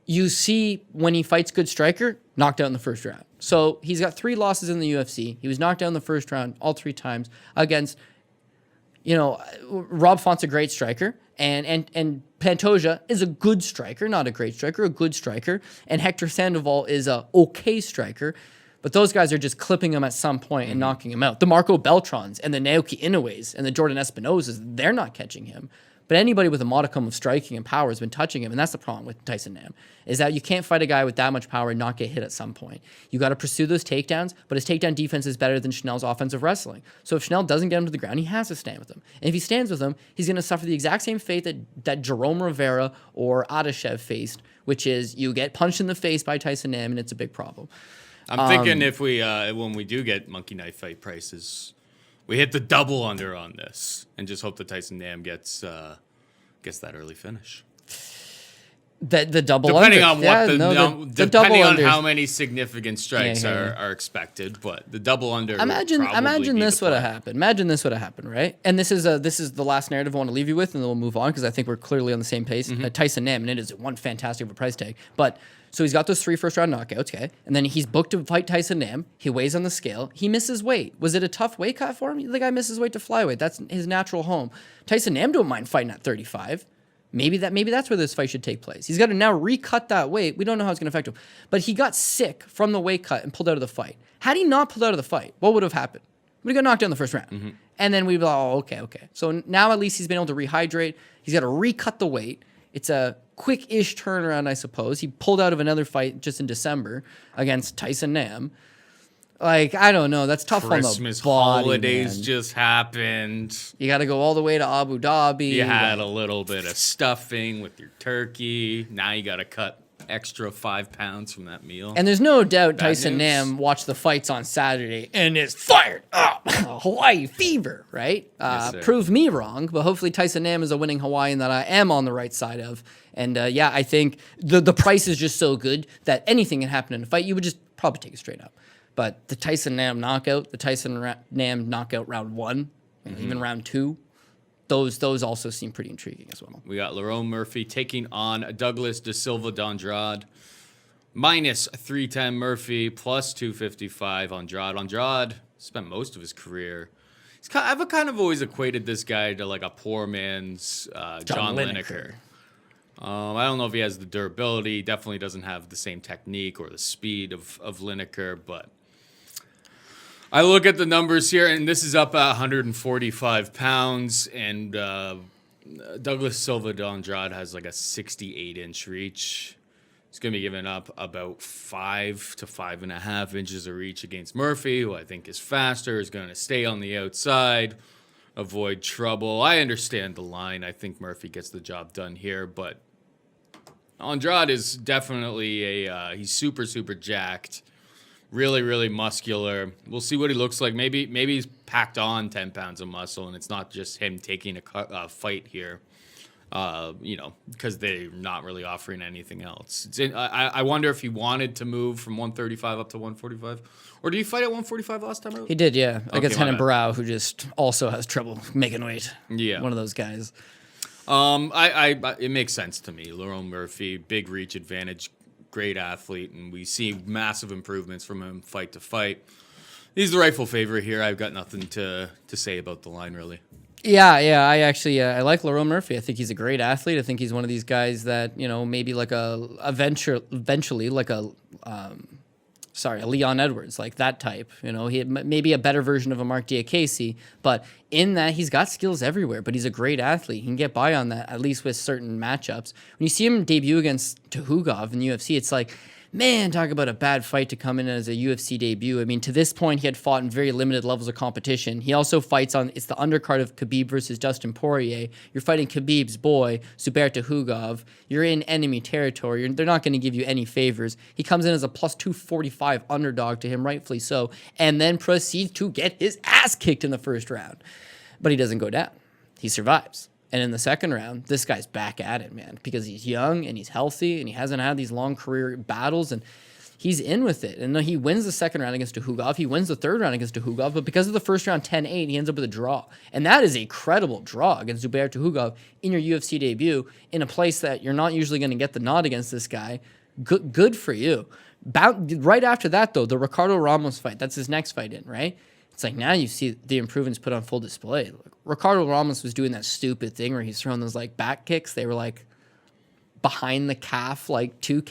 B: You see when he fights good striker, knocked out in the first round. So he's got 3 losses in the UFC. He was knocked out in the first round all 3 times against, you know, Rob Font's a great striker. And Pantoja is a good striker, not a great striker, a good striker. And Hector Sandoval is a okay striker. But those guys are just clipping him at some point and knocking him out. The Marco Beltrans and the Naoki Inoues and the Jordan Espinozas, they're not catching him. But anybody with a modicum of striking and power has been touching him, and that's the problem with Tyson Nam, is that you can't fight a guy with that much power and not get hit at some point. You got to pursue those takedowns, but his takedown defense is better than Schnell's offensive wrestling. So if Schnell doesn't get him to the ground, he has to stand with him. And if he stands with him, he's going to suffer the exact same fate that Jerome Rivera or Adashev faced, which is you get punched in the face by Tyson Nam, and it's a big problem.
A: I'm thinking if we when we do get Monkey Knife Fight prices, we hit the double under on this and just hope that Tyson Nam gets that early finish.
B: The double
A: depending
B: under.
A: on what depending on how many significant strikes
B: Yeah.
A: are expected, but the double under.
B: Imagine this would have happened. Imagine this would have happened, right? And this is the last narrative I want to leave you with, and then we'll move on because I think we're clearly on the same pace. Tyson Nam, and it is one fantastic of a price tag, but. So he's got those 3 first-round knockouts, okay? And then he's booked to fight Tyson Nam. He weighs on the scale. He misses weight. Was it a tough weight cut for him? The guy misses weight to flyweight. That's his natural home. Tyson Nam don't mind fighting at 35. Maybe that's where this fight should take place. He's got to now recut that weight. We don't know how it's going to affect him. But he got sick from the weight cut and pulled out of the fight. Had he not pulled out of the fight, what would have happened? Would have got knocked down in the first round. And then we'd be like, oh, okay. So now at least he's been able to rehydrate. He's got to recut the weight. It's a quick-ish turnaround, I suppose. He pulled out of another fight just in December against Tyson Nam. Like, I don't know. That's tough
A: Christmas
B: on the body,
A: holidays
B: man.
A: just happened.
B: You got to go all the way to Abu Dhabi.
A: You had a little bit of stuffing with your turkey. Now you got to cut extra 5 pounds from that meal.
B: And there's no doubt
A: Bad
B: Tyson
A: news.
B: Nam watched the fights on Saturday and is fired up. Hawaii fever, right?
A: Yes, sir.
B: Prove me wrong, but hopefully Tyson Nam is a winning Hawaiian that I am on the right side of. And I think the price is just so good that anything can happen in a fight. You would just probably take it straight up. But the Tyson Nam knockout, the Tyson Nam knockout round 1, and even round 2, those also seem pretty intriguing as well.
A: We got Lerone Murphy taking on Douglas Da Silva Andrade. Minus 310 Murphy, plus 255 Andrade. Andrade spent most of his career. I've kind of always equated this guy to like a poor man's John Lineker. I don't know if he has the durability. He definitely doesn't have the same technique or the speed of Lineker, but I look at the numbers here, and this is up at 145 pounds, and Douglas Silva de Andrade has like a 68-inch reach. He's going to be giving up about 5 to 5.5 inches of reach against Murphy, who I think is faster, is going to stay on the outside, avoid trouble. I understand the line. I think Murphy gets the job done here, but Andrade is definitely he's super, super jacked. Really, really muscular. We'll see what he looks like. Maybe he's packed on 10 pounds of muscle, and it's not just him taking a fight here, because they're not really offering anything else. I wonder if he wanted to move from 135 up to 145. Or did he fight at 145 last time out?
B: He did, yeah. Against
A: my
B: Henan
A: bad.
B: Barao, who just also has trouble making weight.
A: Yeah.
B: One of those guys.
A: It makes sense to me. Lerone Murphy, big reach advantage, great athlete, and we see massive improvements from him fight to fight. He's the rightful favorite here. I've got nothing to say about the line, really.
B: Yeah. I actually I like Lerone Murphy. I think he's a great athlete. I think he's one of these guys that maybe like eventually like a Leon Edwards, like that type. He maybe a better version of a Mark Diakese, but in that he's got skills everywhere. But he's a great athlete. He can get by on that, at least with certain matchups. When you see him debut against Tuhugov in the UFC, it's like, man, talk about a bad fight to come in as a UFC debut. I mean, to this point, he had fought in very limited levels of competition. He also fights it's the undercard of Khabib versus Dustin Poirier. You're fighting Khabib's boy, Zubair Tuhugov. You're in enemy territory. They're not going to give you any favors. He comes in as a plus 245 underdog to him, rightfully so, and then proceeds to get his ass kicked in the first round. But he doesn't go down. He survives. And in the second round, this guy's back at it, man, because he's young and he's healthy and he hasn't had these long career battles and he's in with it. And he wins the second round against Tuhugov. He wins the third round against Tuhugov, but because of the first round 10-8, he ends up with a draw. And that is a credible draw against Zubair Tuhugov in your UFC debut in a place that you're not usually going to get the nod against this guy. Good for you. Right after that, though, the Ricardo Ramos fight, that's his next fight in, right? It's like now you see the improvements put on full display. Ricardo Ramos was doing that stupid thing where he's throwing those like back kicks. They were like, behind the calf, like to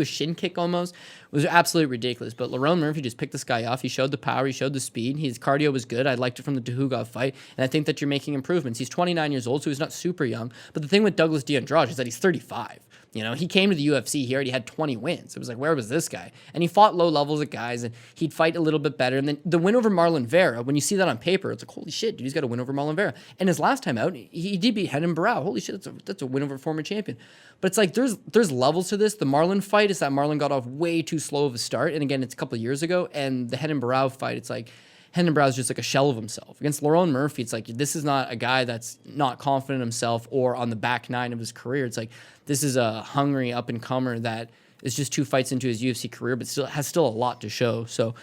B: a shin kick almost. It was absolutely ridiculous. But Lerone Murphy just picked this guy off. He showed the power. He showed the speed. His cardio was good. I liked it from the Tuhugov fight. And I think that you're making improvements. He's 29 years old, so he's not super young. But the thing with Douglas D'Andrade is that he's 35. You know, he came to the UFC. He already had 20 wins. It was like, where was this guy? And he fought low levels of guys, and he'd fight a little bit better. And then the win over Marlon Vera, when you see that on paper, it's like, holy shit, dude, he's got a win over Marlon Vera. And his last time out, he did beat Renan Barão. Holy shit, that's a win over a former champion. But it's like there's levels to this. The Marlon fight is that Marlon got off way too slow of a start. And again, it's a couple of years ago. And the Renan Barão fight, it's like, Renan Barão is just like a shell of himself. Against Lerone Murphy, it's like, this is not a guy that's not confident in himself or on the back nine of his career. It's like, this is a hungry up-and-comer that is just 2 fights into his UFC career, but has still a lot to show. So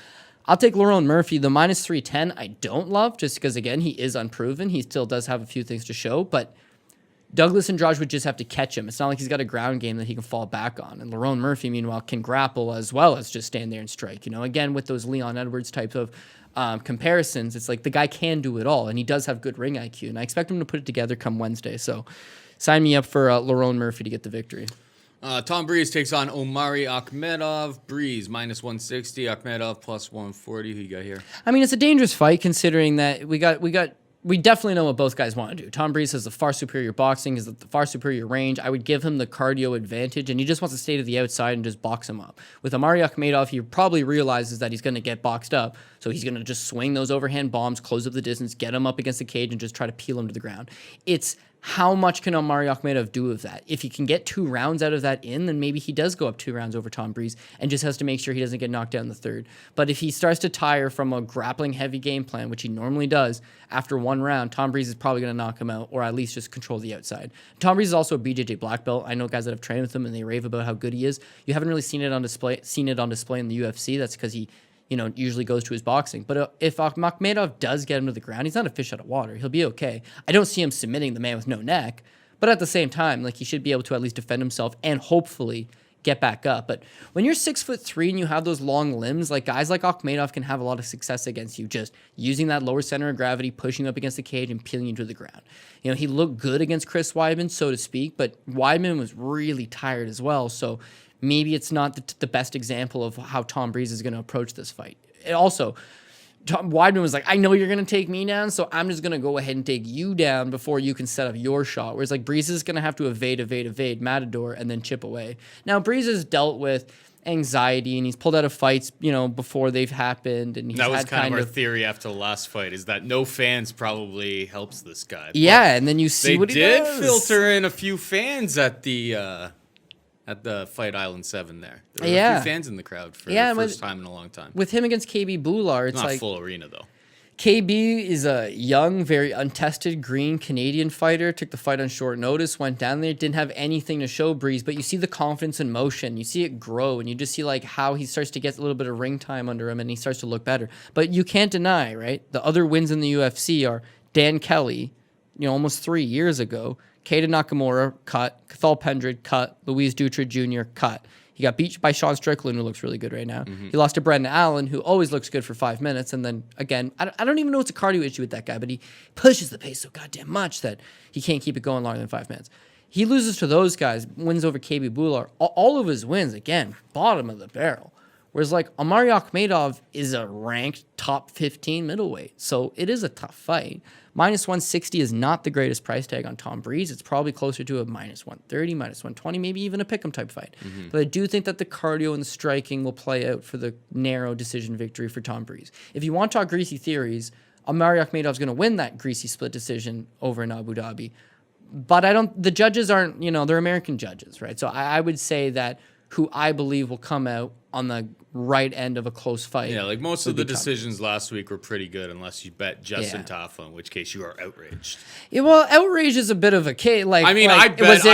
B: I'll take Lerone Murphy. The minus 310 I don't love, just because, again, he is unproven. He still does have a few things to show, but Douglas Andrade would just have to catch him. It's not like he's got a ground game that he can fall back on. And Lerone Murphy, meanwhile, can grapple as well as just stand there and strike. You know, again, with those Leon Edwards types of comparisons, it's like the guy can do it all, and he does have good ring IQ, and I expect him to put it together come Wednesday. So sign me up for Lerone Murphy to get the victory.
A: Tom Breese takes on Omari Akhmedov. Breese minus 160, Akhmedov plus 140. Who you got here?
B: I mean, it's a dangerous fight considering that we definitely know what both guys want to do. Tom Breese has the far superior boxing, has the far superior range. I would give him the cardio advantage, and he just wants to stay to the outside and just box him up. With Omari Akhmedov, he probably realizes that he's going to get boxed up, so he's going to just swing those overhand bombs, close up the distance, get him up against the cage, and just try to peel him to the ground. It's how much can Omari Akhmedov do with that? If he can get 2 rounds out of that then maybe he does go up 2 rounds over Tom Breese and just has to make sure he doesn't get knocked down in the third. But if he starts to tire from a grappling heavy game plan, which he normally does, after 1 round, Tom Breese is probably going to knock him out or at least just control the outside. Tom Breese is also a BJJ black belt. I know guys that have trained with him and they rave about how good he is. You haven't really seen it on display in the UFC. That's because he usually goes to his boxing. But if Akhmedov does get him to the ground, he's not a fish out of water. He'll be okay. I don't see him submitting the man with no neck, but at the same time, like, he should be able to at least defend himself and hopefully get back up. But when you're 6'3" and you have those long limbs, like, guys like Akhmedov can have a lot of success against you, just using that lower center of gravity, pushing up against the cage and peeling you to the ground. You know, he looked good against Chris Weidman, so to speak, but Weidman was really tired as well. So maybe it's not the best example of how Tom Breese is going to approach this fight. Also, Weidman was like, I know you're going to take me down, so I'm just going to go ahead and take you down before you can set up your shot. Whereas, like, Breese is going to have to evade Matador and then chip away. Now, Breese has dealt with anxiety, and he's pulled out of fights, before they've happened. And he's
A: that was
B: had
A: kind of our theory after the last fight, is that no fans probably helps this guy.
B: Yeah, and then you see what he does.
A: They did filter in a few fans at the Fight Island 7 there. There were a few fans in the crowd for the first time in a long time.
B: With him against KB Bular, it's
A: not
B: like...
A: full arena, though.
B: KB is a young, very untested green Canadian fighter. Took the fight on short notice, went down there, didn't have anything to show Breeze, but you see the confidence in motion. You see it grow, and you just see like how he starts to get a little bit of ring time under him, and he starts to look better. But you can't deny, right? The other wins in the UFC are Dan Kelly, almost 3 years ago. Keita Nakamura, cut. Cathal Pendred, cut. Luis Dutra Jr., cut. He got beat by Sean Strickland, who looks really good right now. Mm-hmm. He lost to Brendan Allen, who always looks good for 5 minutes. And then, again, I don't even know what's a cardio issue with that guy, but he pushes the pace so goddamn much that he can't keep it going longer than 5 minutes. He loses to those guys, wins over KB Bular. All of his wins, again, bottom of the barrel. Whereas, like, Omari Akhmedov is a ranked top 15 middleweight. So it is a tough fight. Minus 160 is not the greatest price tag on Tom Breeze. It's probably closer to a minus 130, minus 120, maybe even a pick'em type fight. Mm-hmm. But I do think that the cardio and the striking will play out for the narrow decision victory for Tom Breeze. If you want to talk greasy theories, Omari Akhmedov's going to win that greasy split decision over in Abu Dhabi. But the judges aren't, they're American judges, right? So I would say that who I believe will come out on the right end of a close fight.
A: Yeah, like most of the decisions last week were pretty good, unless you bet Justin Tafa, in which case you are outraged.
B: Yeah, well, outrage is a bit of a case. Like, I mean,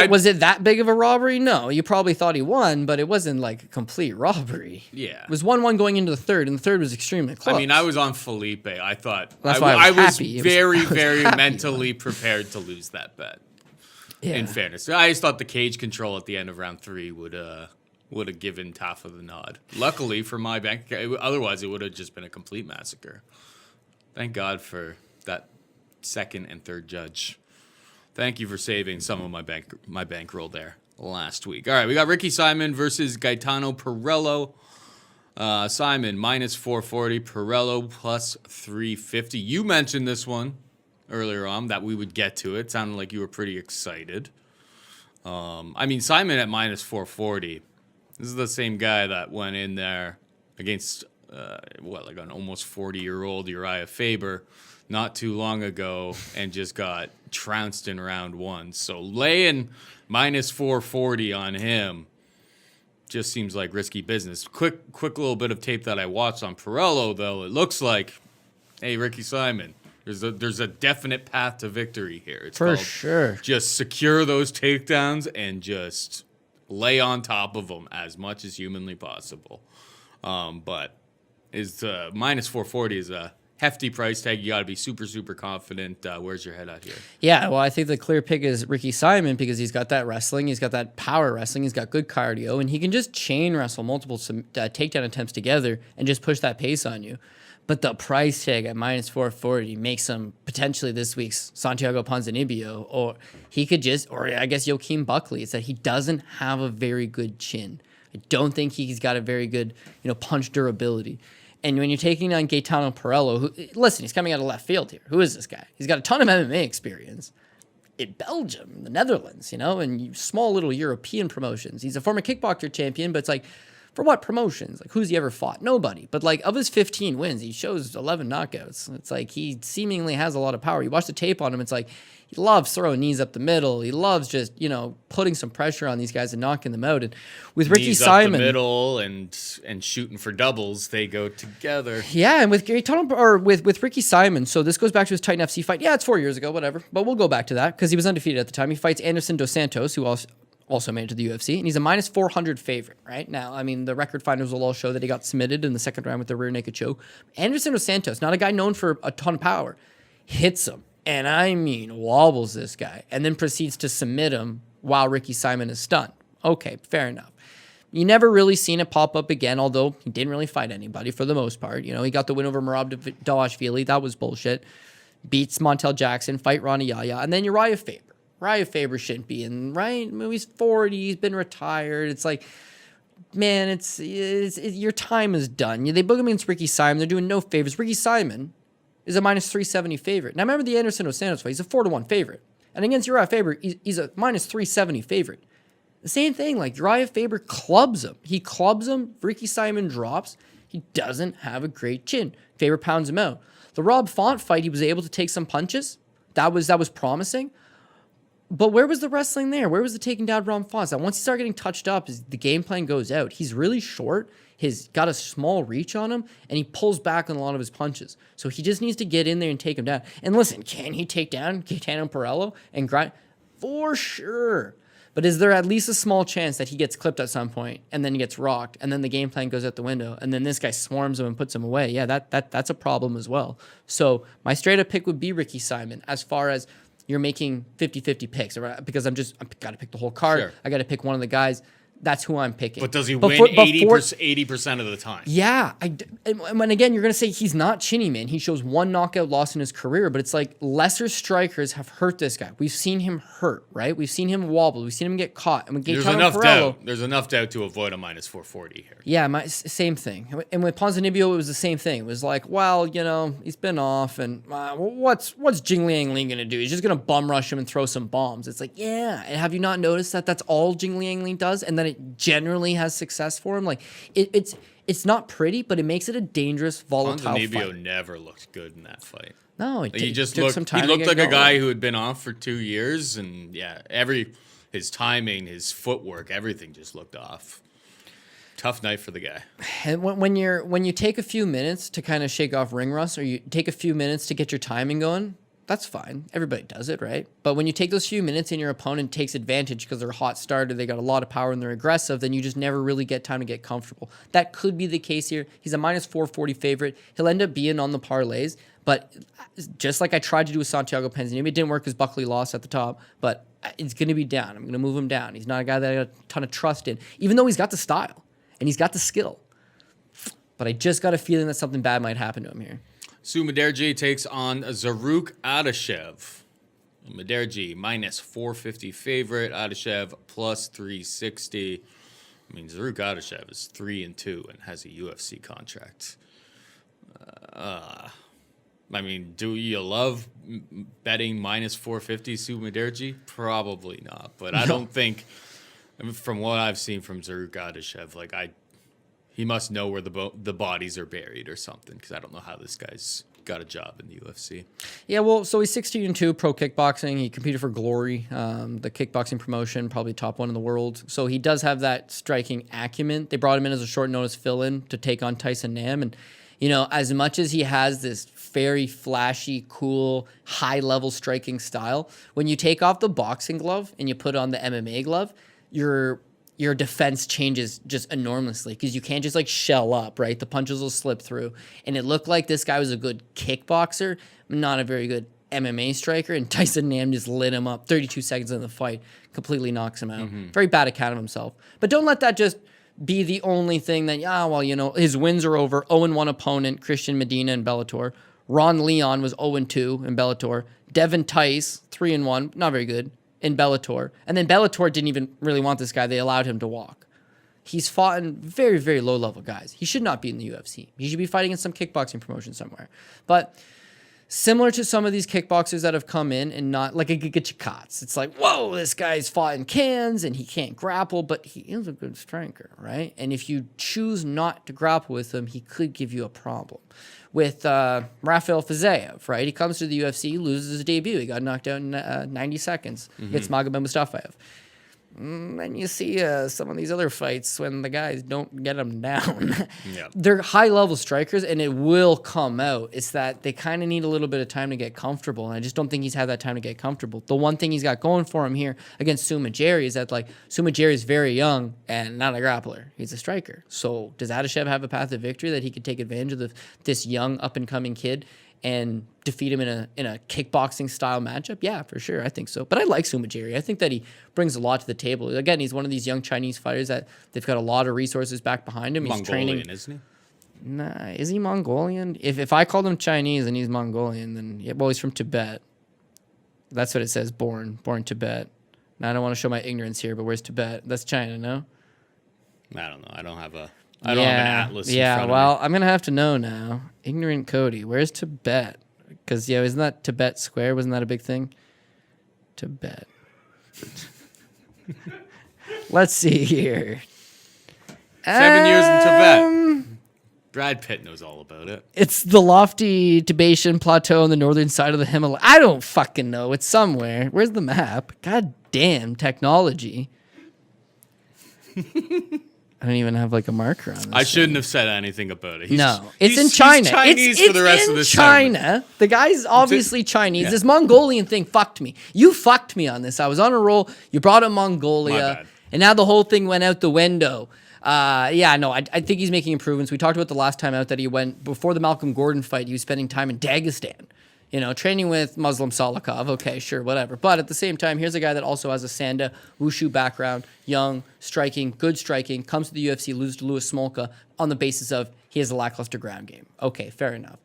B: was it that big of a robbery? No, you probably thought he won, but it wasn't like a complete robbery.
A: Yeah,
B: it was 1-1 going into the third, and the third was extremely close.
A: I mean, I was on Felipe. I thought
B: I was
A: very mentally prepared to lose that bet. Yeah. In fairness, I just thought the cage control at the end of round 3 would have given Tafa the nod. Luckily for my bank, otherwise it would have just been a complete massacre. Thank God for that second and third judge. Thank you for saving some of my bankroll there last week. All right, we got Ricky Simon versus Gaetano Pirrello. Simon minus 440, Pirrello plus 350. You mentioned this one earlier on that we would get to it. Sounded like you were pretty excited. I mean, Simon at minus 440. This is the same guy that went in there against like an almost 40-year-old Uriah Faber not too long ago and just got trounced in round one. So laying minus 440 on him just seems like risky business. Quick little bit of tape that I watched on Pirrello, though. It looks like, hey, Ricky Simon, there's a definite path to victory here. It's
B: For sure.
A: Just secure those takedowns and just lay on top of them as much as humanly possible. But is minus 440 is a hefty price tag. You got to be super, super confident. Where's your head at here?
B: Yeah, well, I think the clear pick is Ricky Simon because he's got that wrestling, he's got that power wrestling, he's got good cardio, and he can just chain wrestle multiple takedown attempts together and just push that pace on you. But the price tag at minus 440 makes him potentially this week's Santiago Ponzinibbio, or he could just, or I guess Joaquin Buckley. It's that he doesn't have a very good chin. I don't think he's got a very good, punch durability. And when you're taking on Gaetano Pirrello, who, listen, he's coming out of left field here. Who is this guy? He's got a ton of MMA experience in Belgium, the Netherlands, and small little European promotions. He's a former kickboxer champion, but it's like, for what promotions? Like, who's he ever fought? Nobody. But, like, of his 15 wins, he shows 11 knockouts. It's like he seemingly has a lot of power. You watch the tape on him, it's like he loves throwing knees up the middle. He loves just, putting some pressure on these guys and knocking them out. And with Ricky Simon,
A: up the middle and shooting for doubles, they go together.
B: Yeah, and with Gaetano, or with Ricky Simon, so this goes back to his Titan FC fight. Yeah, it's 4 years ago, whatever. But we'll go back to that because he was undefeated at the time. He fights Anderson Dos Santos, who also made it to the UFC, and he's a minus 400 favorite right now. I mean, the record finders will all show that he got submitted in the second round with the rear naked choke. Anderson Dos Santos, not a guy known for a ton of power, hits him, and I mean wobbles this guy, and then proceeds to submit him while Ricky Simon is stunned. Okay, fair enough. You never really seen it pop up again, although he didn't really fight anybody for the most part. He got the win over Merab Dvalishvili. That was bullshit. Beats Montel Jackson, fight Ronnie Yaya, and then Uriah Faber. Uriah Faber shouldn't be in, right? I mean, he's 40, he's been retired. It's like, man, it's your time is done. They book him against Ricky Simon. They're doing no favors. Ricky Simon is a minus 370 favorite. Now, remember the Anderson Dos Santos fight? He's a 4-1 favorite. And against Uriah Faber, he's a minus 370 favorite. The same thing, like Uriah Faber clubs him. He clubs him. Ricky Simon drops. He doesn't have a great chin. Faber pounds him out. The Rob Font fight, he was able to take some punches. That was promising. But where was the wrestling there? Where was the taking down Ron Foss? Once he starts getting touched up, the game plan goes out. He's really short. He's got a small reach on him, and he pulls back on a lot of his punches. So he just needs to get in there and take him down. And listen, can he take down Gaetano Pirrello and grind? For sure. But is there at least a small chance that he gets clipped at some point and then he gets rocked and then the game plan goes out the window and then this guy swarms him and puts him away? Yeah, that's a problem as well. So my straight-up pick would be Ricky Simon as far as you're making 50-50 picks, right? Because I've got to pick the whole card. Sure. I got to pick one of the guys. That's who I'm picking.
A: But does he win 80% of the time?
B: Yeah. And again, you're going to say he's not chinny, man. He shows one knockout loss in his career, but it's like lesser strikers have hurt this guy. We've seen him hurt, right? We've seen him wobble. We've seen him get caught. And with Gaetano Pirrello,
A: there's enough doubt to avoid a minus 440 here.
B: Yeah, same thing. And with Ponzinibbio, it was the same thing. It was like, well, he's been off, and what's Jing Liang Ling going to do? He's just going to bum rush him and throw some bombs. It's like, yeah. And have you not noticed that that's all Jing Liang Ling does? And then it generally has success for him. Like it's not pretty, but it makes it a danhis, volatile fight.
A: Ponzinibbio never looked good in that fight.
B: No,
A: he just looked. He looked like a guy who had been off for 2 years, and yeah, his timing, his footwork, everything just looked off. Tough night for the guy.
B: And when you take a few minutes to kind of shake off ring rust, or you take a few minutes to get your timing going, that's fine. Everybody does it, right? But when you take those few minutes and your opponent takes advantage because they're a hot starter, they got a lot of power and they're aggressive, then you just never really get time to get comfortable. That could be the case here. He's a minus 440 favorite. He'll end up being on the parlays, but just like I tried to do with Santiago Ponzinibbio, it didn't work because Buckley lost at the top, but it's going to be down. I'm going to move him down. He's not a guy that I got a ton of trust in, even though he's got the style and he's got the skill. But I just got a feeling that something bad might happen to him here.
A: Mudaerji takes on Zaruk Adashev. Mudaerji minus 450 favorite. Adashev plus 360. I mean, Zaruk Adashev is 3-2 and has a UFC contract. I mean, do you love betting minus 450 Su Mudaerji? Probably not. But I don't think, I mean, from what I've seen from Zaruk Adashev, like he must know where the bodies are buried or something, because I don't know how this guy's got a job in the UFC.
B: Yeah, well, so he's 16-2 pro kickboxing. He competed for Glory, the kickboxing promotion, probably top one in the world. So he does have that striking acumen. They brought him in as a short notice fill-in to take on Tyson Nam. And, you know, as much as he has this very flashy, cool, high-level striking style, when you take off the boxing glove and you put on the MMA glove, your defense changes just enormously, because you can't just like shell up, right? The punches will slip through. And it looked like this guy was a good kickboxer, not a very good MMA striker. And Tyson Nam just lit him up 32 seconds in the fight, completely knocks him out. Very bad account of himself. But don't let that just be the only thing that, well, you know, his wins are over. 0-1 opponent, Christian Medina in Bellator. Ron Leon was 0-2 in Bellator. Devin Tice, 3-1, not very good, in Bellator. And then Bellator didn't even really want this guy. They allowed him to walk. He's fought in very, very low-level guys. He should not be in the UFC. He should be fighting in some kickboxing promotion somewhere. But similar to some of these kickboxers that have come in and not like a Giga Chikadze. It's like, whoa, this guy's fought in cans and he can't grapple, but he is a good striker, right? And if you choose not to grapple with him, he could give you a problem. With Rafael Fiziev, right? He comes to the UFC, loses his debut. He got knocked out in 90 seconds. Gets Magomed Mustafayev. Then you see some of these other fights when the guys don't get them down. They're high-level strikers, and it will come out. It's that they kind of need a little bit of time to get comfortable, and I just don't think he's had that time to get comfortable. The one thing he's got going for him here against Su Mudaerji is that, like, Su Mudaerji is very young and not a grappler. He's a striker. So does Adashev have a path to victory that he could take advantage of this young, up-and-coming kid and defeat him in a kickboxing style matchup? Yeah, for sure. I think so. But I like Su Mudaerji. I think that he brings a lot to the table. Again, he's one of these young Chinese fighters that they've got a lot of resources back behind him. He's
A: Mongolian,
B: training.
A: isn't he?
B: Nah, is he Mongolian? If I called him Chinese and he's Mongolian, then well, he's from Tibet. That's what it says. Born Tibet. Now I don't want to show my ignorance here, but where's Tibet? That's China, no?
A: I don't know. I don't have an atlas.
B: Yeah,
A: in front
B: well,
A: of me.
B: I'm gonna have to know now. Ignorant Cody, where's Tibet? Because isn't that Tibet Square? Wasn't that a big thing? Tibet. Let's see here.
A: 7 years in Tibet. Brad Pitt knows all about it.
B: It's the lofty Tibetan plateau on the northern side of the Himalaya. I don't fucking know. It's somewhere. Where's the map? God damn technology. I don't even have like a marker on this.
A: I shouldn't have said anything about it.
B: It's in China.
A: He's Chinese for the rest of this
B: China. The guy's obviously Chinese. Yeah. This Mongolian thing fucked me. You fucked me on this. I was on a roll. You brought up Mongolia, and now the whole thing went out the window. I think he's making improvements. We talked about the last time out that he went before the Malcolm Gordon fight. He was spending time in Dagestan. You know, training with Muslim Salikov, okay, sure, whatever. But at the same time, here's a guy that also has a Sanda, Wushu background, young, striking, good striking, comes to the UFC, loses to Louis Smolka on the basis of he has a lackluster ground game. Okay, fair enough.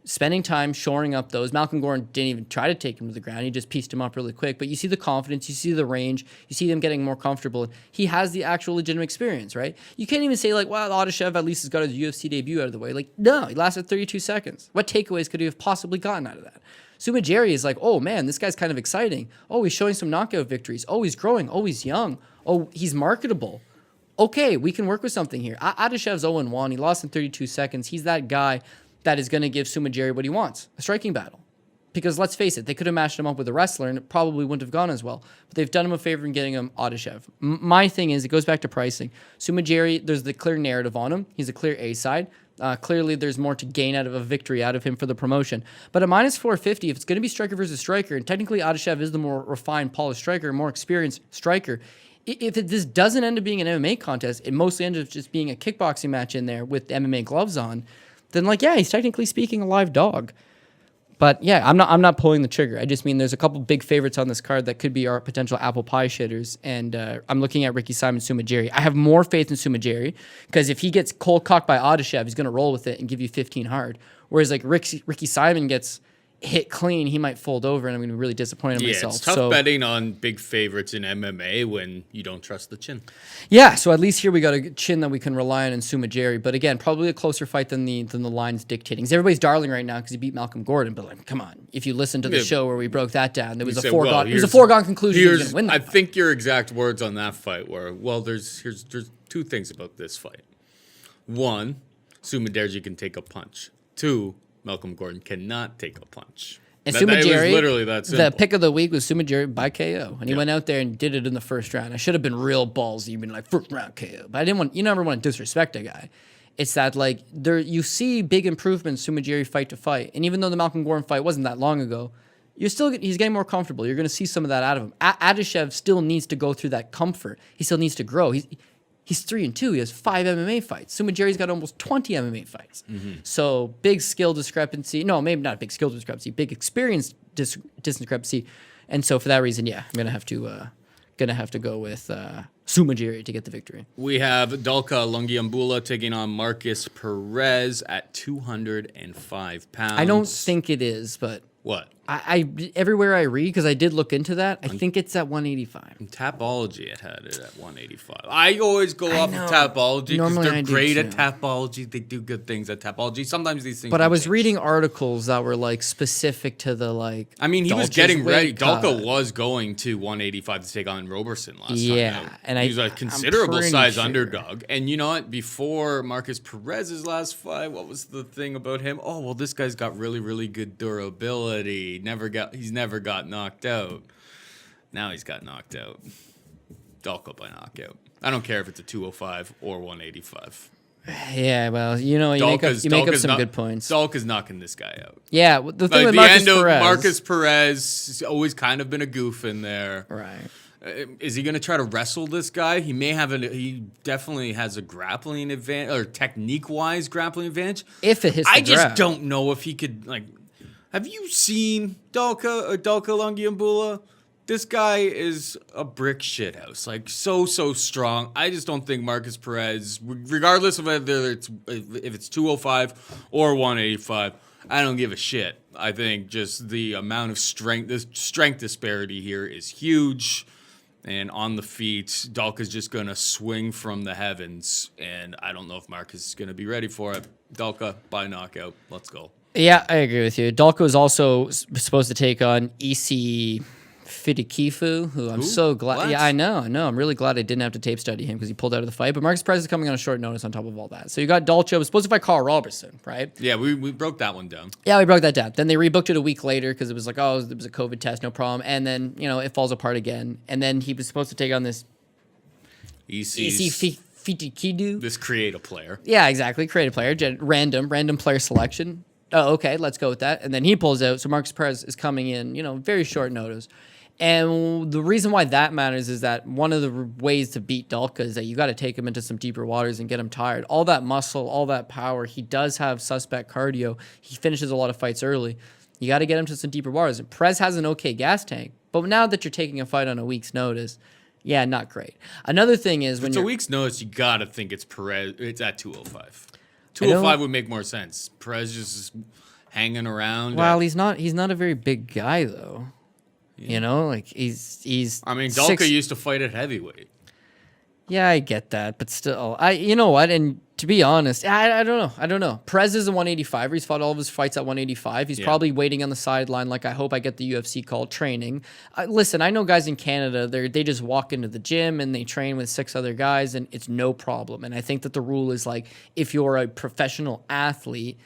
B: Spending time shoring up those. Malcolm Gordon didn't even try to take him to the ground. He just pieced him up really quick. But you see the confidence, you see the range, you see them getting more comfortable. He has the actual legitimate experience, right? You can't even say, like, well, Adashev at least has got his UFC debut out of the way. Like, no, he lasted 32 seconds. What takeaways could he have possibly gotten out of that? Su Mudaerji is like, oh, man, this guy's kind of exciting. Oh, he's showing some knockout victories. Oh, he's growing. Oh, he's young. Oh, he's marketable. Okay, we can work with something here. Adashev's 0-1. He lost in 32 seconds. He's that guy that is going to give Su Mudaerji what he wants, a striking battle. Because let's face it, they could have matched him up with a wrestler and it probably wouldn't have gone as well. But they've done him a favor in getting him Adashev. My thing is, it goes back to pricing. Su Mudaerji, there's the clear narrative on him. He's a clear A side. Clearly, there's more to gain out of a victory out of him for the promotion. But at minus 450, if it's going to be striker versus striker, and technically Adashev is the more refined, polished striker, more experienced striker, if this doesn't end up being an MMA contest, it mostly ends up just being a kickboxing match in there with the MMA gloves on, then, like, yeah, he's technically speaking a live dog. But yeah, I'm not pulling the trigger. I just mean there's a couple big favorites on this card that could be our potential apple pie shitters, and I'm looking at Ricky Simon, Su Mudaerji. I have more faith in Su Mudaerji because if he gets cold cocked by Adashev, he's going to roll with it and give you 15 hard. Whereas like Ricky Simon gets hit clean, he might fold over, and I'm going to be really disappointed in
A: Yeah,
B: myself.
A: it's tough betting on big favorites in MMA when you don't trust the chin.
B: Yeah, so at least here we got a chin that we can rely on in Mudaerji. But again, probably a closer fight than the lines dictating. 'Cause everybody's darling right now because he beat Malcolm Gordon. But like, come on, if you listen to the show where we broke that down, there was a foregone. It was a foregone conclusion he was going to win. That
A: I think your exact words on that fight were, well, there's two things about this fight. One, Mudaerji can take a punch. Two, Malcolm Gordon cannot take a punch.
B: And
A: It was literally that simple.
B: The pick of the week was Mudaerji by KO, and he went out there and did it in the first round. I should have been real ballsy, been like first round KO, but I didn't want. You never want to disrespect a guy. It's that like you see big improvements Mudaerji fight to fight, and even though the Malcolm Gordon fight wasn't that long ago, he's getting more comfortable. You're going to see some of that out of him. Adashev still needs to go through that comfort. He still needs to grow. He's 3-2. He has 5 MMA fights. Mudaerji's got almost 20 MMA fights. Mm-hmm. So big skill discrepancy. No, maybe not a big skill discrepancy. Big experience discrepancy. And so for that reason, yeah, I'm gonna have to go with Mudaerji to get the victory.
A: We have Dalka Lungiambula taking on Marcus Perez at 205 pounds.
B: I don't think it is, but
A: what?
B: I everywhere I read, because I did look into that, I think it's at 185.
A: Tapology had it at 185. I always go off of Tapology because they're great at Tapology. They do good things at Tapology. Sometimes these things.
B: But I was reading articles that were like specific to the like.
A: I mean, he was getting ready. Dalka was going to 185 to take on Roberson last time.
B: Yeah, and
A: he was a considerable size underdog. And you know what? Before Marcus Perez's last fight, what was the thing about him? Oh well, this guy's got really, really good durability. He's never got knocked out. Now he's got knocked out. Dalka by knockout. I don't care if it's a 205 or 185.
B: Yeah, well, you make up some good points.
A: Dalka's knocking this guy out.
B: Yeah, the thing with
A: Marcus Perez has always kind of been a goof in there.
B: Right.
A: Is he going to try to wrestle this guy? He definitely has a grappling advantage, or technique-wise grappling advantage.
B: If it hits the
A: just don't know if he could, like... Have you seen Dalka Lungiambula? This guy is a brick shithouse. Like, so strong. I just don't think Marcus Perez, regardless of whether if it's 205 or 185, I don't give a shit. I think just the amount of strength, the strength disparity here is huge. And on the feet, Dalka's just going to swing from the heavens. And I don't know if Marcus is going to be ready for it. Dalka by knockout. Let's go.
B: Yeah, I agree with you. Dalka is also supposed to take on EC Fidikifu, who I'm so glad.
A: What?
B: Yeah, I know. I'm really glad I didn't have to tape study him because he pulled out of the fight. But Marcus Perez is coming on a short notice on top of all that. So you got Dalcha, was supposed to fight Carl Robertson, right?
A: Yeah, we broke that one down.
B: Yeah, we broke that down. Then they rebooked it a week later because it was like, oh, it was a COVID test, no problem. And then, it falls apart again. And then he was supposed to take on this EC Fitikidu.
A: This creative player.
B: Yeah, exactly. Creative player. Random player selection. Oh, okay, let's go with that. And then he pulls out. So Marcus Perez is coming in, very short notice. And the reason why that matters is that one of the ways to beat Dalka is that you got to take him into some deeper waters and get him tired. All that muscle, all that power. He does have suspect cardio. He finishes a lot of fights early. You got to get him to some deeper waters. And Perez has an okay gas tank. But now that you're taking a fight on a week's notice, yeah, not great. Another thing is
A: when it's a week's notice, you got to think it's Perez. It's at 205. 205 would make more sense. Perez just hanging around.
B: Well, he's not a very big guy though. Yeah. He's.
A: I mean, Dalka used to fight at heavyweight.
B: Yeah, I get that, but still, you know what? And to be honest, I don't know. Perez is a 185. He's fought all of his fights at 185. He's probably waiting on the sideline. Like, I hope I get the UFC call training. Listen, I know guys in Canada. They just walk into the gym and they train with 6 other guys, and it's no problem. And I think that the rule is like, if you're a professional athlete,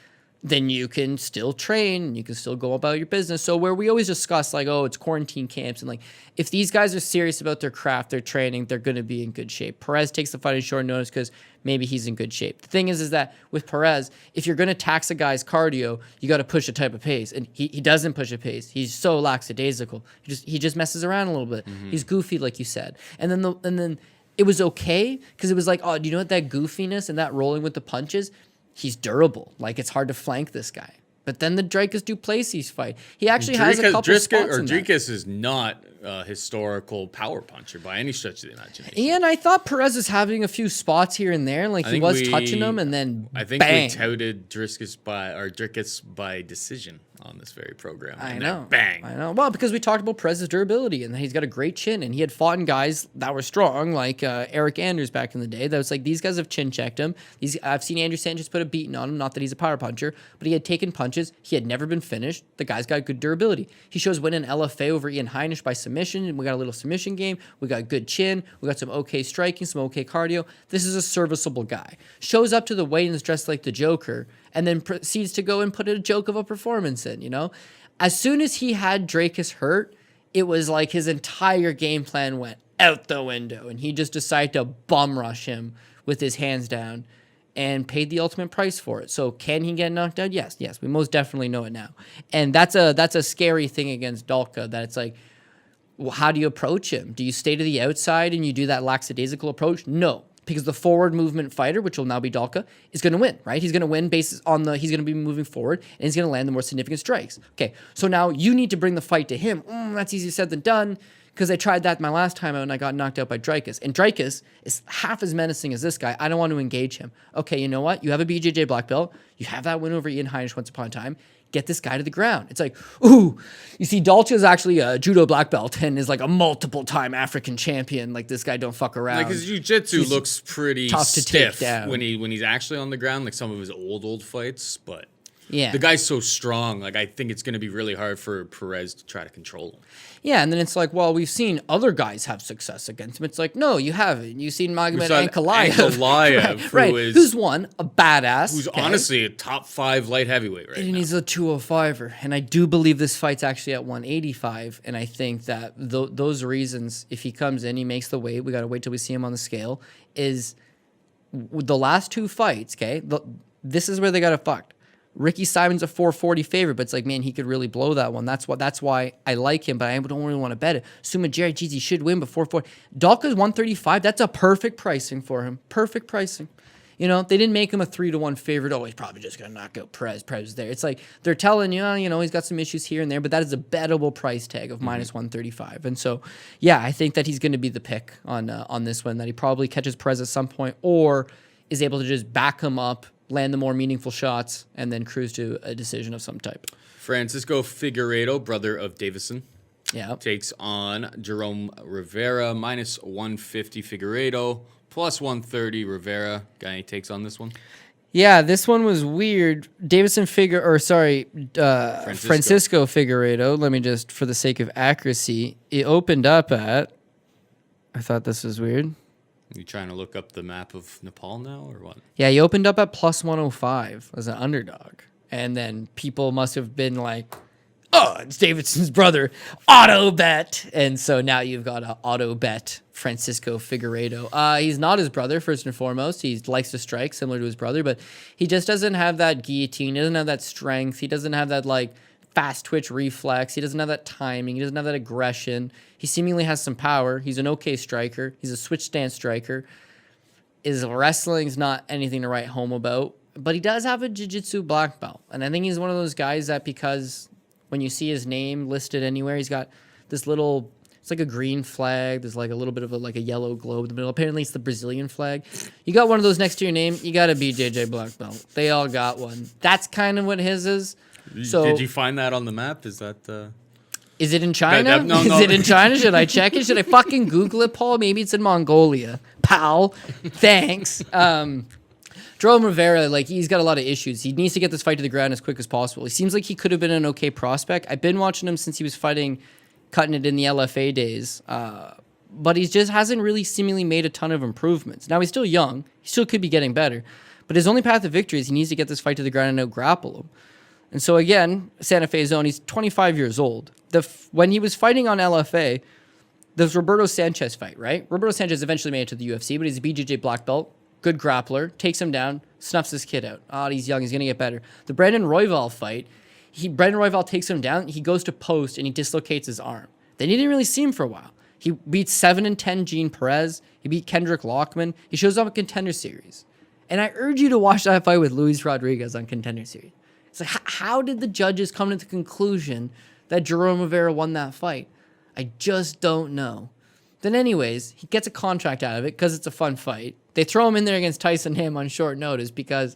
B: then you can still train and you can still go about your business. So where we always discuss like, oh, it's quarantine camps, and like, if these guys are serious about their craft, their training, they're going to be in good shape. Perez takes the fight in short notice because maybe he's in good shape. The thing is that with Perez, if you're going to tax a guy's cardio, you got to push a type of pace, and he doesn't push a pace. He's so lackadaisical. He just messes around a little bit. Mm-hmm. He's goofy, like you said, and then it was okay because it was like, oh, do you know what, that goofiness and that rolling with the punches? He's durable. Like, it's hard to flank this guy. But then the Dricus Duplessis fight, he actually has a couple spots in that.
A: Dricus is not historical power puncher by any stretch of the imagination.
B: And I thought Perez was having a few spots here and there, like he was touching them, and then
A: I think
B: bang.
A: we touted Drickus by decision on this very program.
B: I know.
A: Bang.
B: I know. Well, because we talked about Perez's durability, and he's got a great chin, and he had fought in guys that were strong, like Eric Anders back in the day. That was like, these guys have chin checked him. I've seen Andrew Sanchez put a beating on him. Not that he's a power puncher, but he had taken punches. He had never been finished. The guy's got good durability. He shows winning LFA over Ian Heinisch by submission, and we got a little submission game. We got good chin. We got some okay striking, some okay cardio. This is a serviceable guy. Shows up to the weigh-ins dressed like the Joker, and then proceeds to go and put a joke of a performance in, you know? As soon as he had Dricus hurt, it was like his entire game plan went out the window, and he just decided to bum rush him with his hands down and paid the ultimate price for it. So can he get knocked out? Yes, we most definitely know it now. And that's a scary thing against Dalka, that it's like, well, how do you approach him? Do you stay to the outside and you do that lackadaisical approach? No. Because the forward movement fighter, which will now be Dalka, is going to win, right? He's going to win based on he's going to be moving forward, and he's going to land the more significant strikes. Okay, so now you need to bring the fight to him. That's easier said than done, because I tried that my last time out and I got knocked out by Dricus. And Dricus is half as menacing as this guy. I don't want to engage him. Okay, you know what? You have a BJJ black belt. You have that win over Ian Heinisch once upon a time. Get this guy to the ground. It's like, ooh, you see, Dalcha is actually a judo black belt and is like a multiple-time African champion. Like, this guy don't fuck around.
A: Like, his jiu-jitsu looks pretty
B: tough to take
A: stiff
B: down
A: when he's actually on the ground, like some of his old fights. But
B: yeah,
A: the guy's so strong. Like, I think it's going to be really hard for Perez to try to control him.
B: Yeah, and then it's like, well, we've seen other guys have success against him. It's like, no, you haven't. You've seen Magny
A: Ankalaev,
B: right, who's won, a badass.
A: Who's honestly a top 5 light heavyweight right now.
B: And he's a 205er. And I do believe this fight's actually at 185. And I think that those reasons, if he comes in, he makes the weight, we got to wait till we see him on the scale, is the last 2 fights, okay? This is where they got it fucked. Ricky Simon's a 440 favorite, but it's like, man, he could really blow that one. That's why I like him, but I don't really want to bet it. Mudaerji, geez, he should win, but 440. Dalka's 135. That's a perfect pricing for him. Perfect pricing. You know, they didn't make him a 3-1 favorite. Oh, he's probably just going to knock out Perez. Perez is there. It's like they're telling you, he's got some issues here and there, but that is a bettable price tag of minus 135. And so, yeah, I think that he's going to be the pick on this one, that he probably catches Perez at some point or is able to just back him up, land the more meaningful shots, and then cruise to a decision of some type.
A: Francisco Figueiredo, brother of Davison, takes on Jerome Rivera, minus 150 Figueiredo, plus 130 Rivera. Guy takes on this one.
B: Yeah, this one was weird. Francisco Figueiredo, let me just, for the sake of accuracy, it opened up at, I thought this was weird.
A: You trying to look up the map of Nepal now, or what?
B: Yeah, he opened up at plus 105 as an underdog. And then people must have been like, oh, it's Davidson's brother, auto bet. And so now you've got an auto bet Francisco Figueiredo. He's not his brother, first and foremost. He likes to strike, similar to his brother, but he just doesn't have that guillotine. He doesn't have that strength. He doesn't have that, like, fast twitch reflex. He doesn't have that timing. He doesn't have that aggression. He seemingly has some power. He's an okay striker. He's a switch stance striker. His wrestling's not anything to write home about, but he does have a jiu-jitsu black belt. And I think he's one of those guys that, because when you see his name listed anywhere, he's got this little, it's like a green flag. There's like a little bit of a yellow globe in the middle. Apparently it's the Brazilian flag. You got one of those next to your name, you got a BJJ black belt. They all got one. That's kind of what his is. So,
A: did you find that on the map? Is that...
B: Is it in China?
A: No.
B: Is it in China? Should I check it? Should I fucking Google it, Paul? Maybe it's in Mongolia. Pal. Thanks. Jerome Rivera, like, he's got a lot of issues. He needs to get this fight to the ground as quick as possible. He seems like he could have been an okay prospect. I've been watching him since he was fighting, cutting it in the LFA days. But he just hasn't really seemingly made a ton of improvements. Now, he's still young. He still could be getting better. But his only path to victory is he needs to get this fight to the ground and out-grapple him. And so, again, Santa Fe zone, he's 25 years old. When he was fighting on LFA, there's Roberto Sanchez fight, right? Roberto Sanchez eventually made it to the UFC, but he's a BJJ black belt, good grappler, takes him down, snuffs this kid out. Oh, he's young, he's going to get better. The Brandon Royval fight, Brandon Royval takes him down, he goes to post, and he dislocates his arm. Then you didn't really see him for a while. He beats 7-10 Gene Perez. He beat Kendrick Lockman. He shows up in Contender Series. And I urge you to watch that fight with Luis Rodriguez on Contender Series. It's like, how did the judges come to the conclusion that Jerome Rivera won that fight? I just don't know. Then anyways, he gets a contract out of it because it's a fun fight. They throw him in there against Tyson Him on short notice because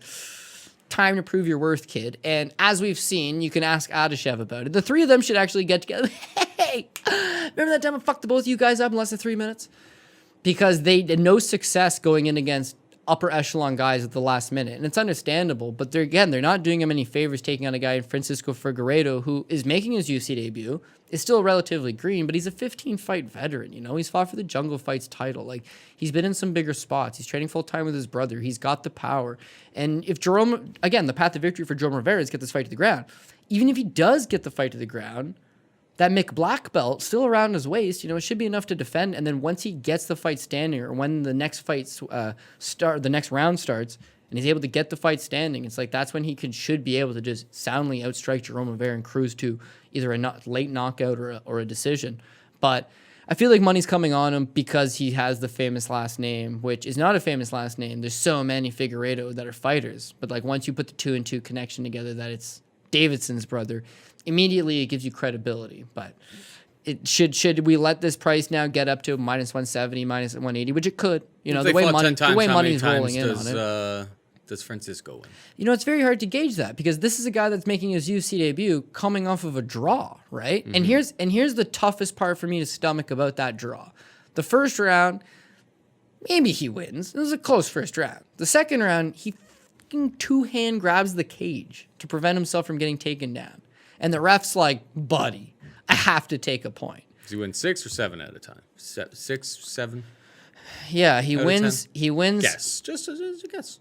B: time to prove your worth, kid. And as we've seen, you can ask Adashev about it. The three of them should actually get together. Hey, remember that time I fucked the both of you guys up in less than 3 minutes? Because they had no success going in against upper echelon guys at the last minute. And it's understandable, but they're not doing him any favors taking on a guy in Francisco Figueiredo who is making his UFC debut, is still relatively green, but he's a 15-fight veteran, you know? He's fought for the Jungle Fights title. Like, he's been in some bigger spots. He's training full-time with his brother. He's got the power. And if Jerome, again, the path to victory for Jerome Rivera is get this fight to the ground. Even if he does get the fight to the ground, that Mick Black belt still around his waist, you know, it should be enough to defend. And then once he gets the fight standing, or when the next fight the next round starts, and he's able to get the fight standing, it's like that's when he should be able to just soundly outstrike Jerome Rivera and cruise to either a late knockout or a decision. But I feel like money's coming on him because he has the famous last name, which is not a famous last name. There's so many Figueiredo that are fighters, but like once you put the 2 and 2 connection together, that it's Davidson's brother, immediately it gives you credibility. But it should we let this price now get up to minus 170, minus 180, which it could. You know, the way money's rolling in on it.
A: Does Francisco win?
B: You know, it's very hard to gauge that because this is a guy that's making his UFC debut coming off of a draw, right? Mm-hmm. And here's the toughest part for me to stomach about that draw. The first round, maybe he wins. It was a close first round. The second round, he fucking two-hand grabs the cage to prevent himself from getting taken down. And the ref's like, buddy, I have to take a point.
A: Does he win 6 or 7 at a time? 6, 7?
B: Yeah, he wins. He wins.
A: Guess. Just as a guess.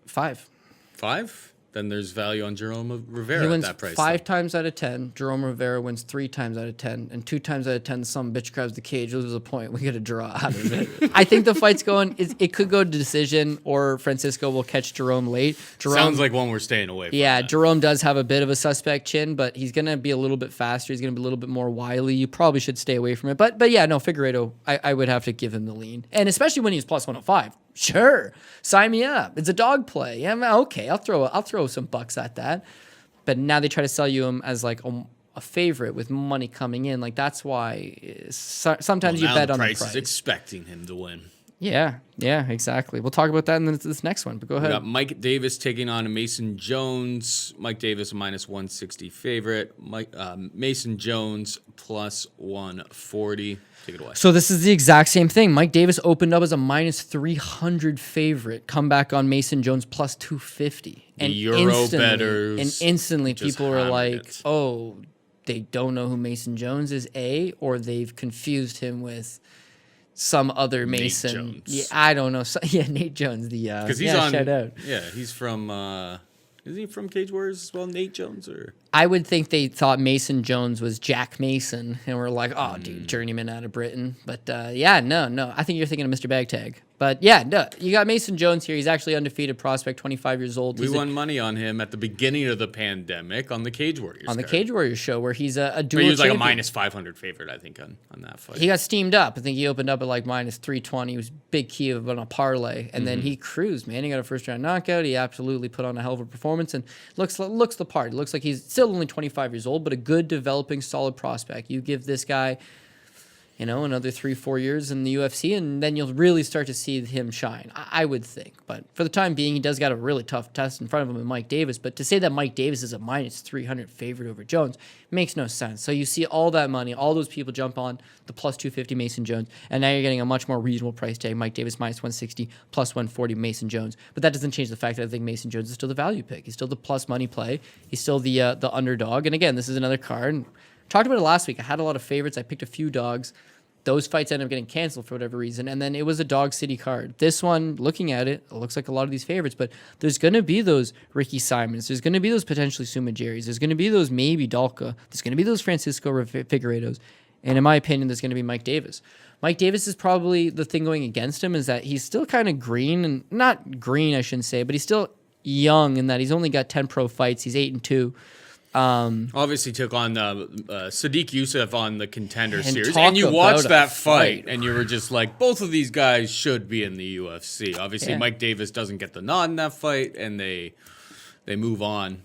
B: 5.
A: 5? Then there's value on Jerome Rivera
B: he wins
A: at that price.
B: 5 times out of 10. Jerome Rivera wins 3 times out of 10. And 2 times out of 10, some bitch grabs the cage, loses a point. We get a draw out of it. I think the fight's going, it could go to decision, or Francisco will catch Jerome late.
A: Sounds like one we're staying away from.
B: Yeah,
A: that.
B: Jerome does have a bit of a suspect chin, but he's going to be a little bit faster. He's going to be a little bit more wily. You probably should stay away from it. But yeah, no, Figueiredo, I would have to give him the lean. And especially when he's plus 105. Sure, sign me up. It's a dog play. Yeah, okay, I'll throw some bucks at that. But now they try to sell you him as like a favorite with money coming in. Like that's why sometimes you bet on the price.
A: Is expecting him to win.
B: Yeah, exactly. We'll talk about that in this next one. But go ahead.
A: We got Mike Davis taking on Mason Jones. Mike Davis a minus 160 favorite. Mason Jones plus 140. Take it away.
B: So this is the exact same thing. Mike Davis opened up as a minus 300 favorite. Come back on Mason Jones plus 250. And
A: Euro bettors.
B: And instantly people were like, oh, they don't know who Mason Jones is, or they've confused him with some other Mason.
A: Nate Jones.
B: Yeah, I don't know. Nate Jones. Because he's on. Shout out.
A: Yeah, he's from. Is he from Cage Warriors as well, Nate Jones? Or
B: I would think they thought Mason Jones was Jack Mason, and we're like, oh, dude, journeyman out of Britain. But no. I think you're thinking of Mr. Bagtag. But yeah, no, you got Mason Jones here. He's actually undefeated prospect, 25 years old.
A: We won money on him at the beginning of the pandemic on the Cage Warriors.
B: On the Cage Warriors show, where he's a dual.
A: But he was like
B: champion.
A: a minus 500 favorite, I think, on that fight.
B: He got steamed up. I think he opened up at like minus 320. He was big key on a parlay, and then he cruised. Man, he got a first round knockout. He absolutely put on a hell of a performance and looks the part. It looks like he's still only 25 years old, but a good, developing, solid prospect. You give this guy, you know, another 3-4 years in the UFC, and then you'll really start to see him shine, I would think. But for the time being, he does got a really tough test in front of him in Mike Davis. But to say that Mike Davis is a minus 300 favorite over Jones makes no sense. So you see all that money, all those people jump on the plus 250 Mason Jones, and now you're getting a much more reasonable price tag. Mike Davis minus 160, plus 140 Mason Jones. But that doesn't change the fact that I think Mason Jones is still the value pick. He's still the plus money play. He's still the underdog. And again, this is another card. And talked about it last week. I had a lot of favorites. I picked a few dogs. Those fights ended up getting canceled for whatever reason, and then it was a dog city card. This one, looking at it, looks like a lot of these favorites, but there's going to be those Ricky Simons. There's going to be those potentially Mudaerjis. There's going to be those maybe Dalka. There's going to be those Francisco Figueiredos. And in my opinion, there's going to be Mike Davis. Mike Davis is probably the thing going against him is that he's still kind of green, and not green, I shouldn't say, but he's still young in that he's only got 10 pro fights. He's 8-2.
A: Obviously took on Sadiq Youssef on the Contender Series, and you watched that fight, and you were just like, both of these guys should be in the UFC. Obviously, Mike Davis doesn't get the nod in that fight, and they move on.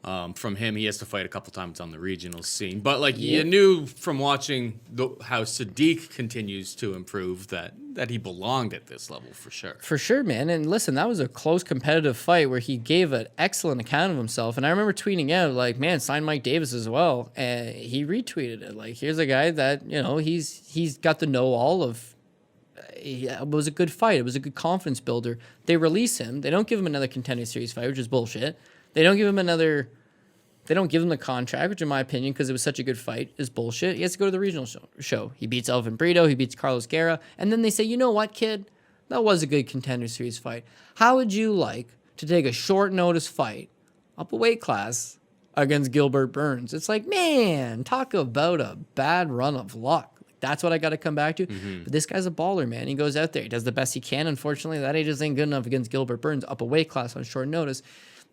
A: from him. He has to fight a couple times on the regional scene. But like you knew from watching how Sadiq continues to improve that he belonged at this level for sure.
B: For sure, man. And listen, that was a close competitive fight where he gave an excellent account of himself. And I remember tweeting out, like, man, sign Mike Davis as well. And he retweeted it. Like, here's a guy that, he's got the know-all of, it was a good fight. It was a good confidence builder. They release him. They don't give him another Contender Series fight, which is bullshit. They don't give him the contract, which in my opinion, because it was such a good fight, is bullshit. He has to go to the regional show. He beats Elvin Brito. He beats Carlos Guerra. And then they say, you know what, kid? That was a good Contender Series fight. How would you like to take a short notice fight up a weight class against Gilbert Burns? It's like, man, talk about a bad run of luck. That's what I got to come back to. Mm-hmm. But this guy's a baller, man. He goes out there. He does the best he can. Unfortunately, that age just ain't good enough against Gilbert Burns up a weight class on short notice.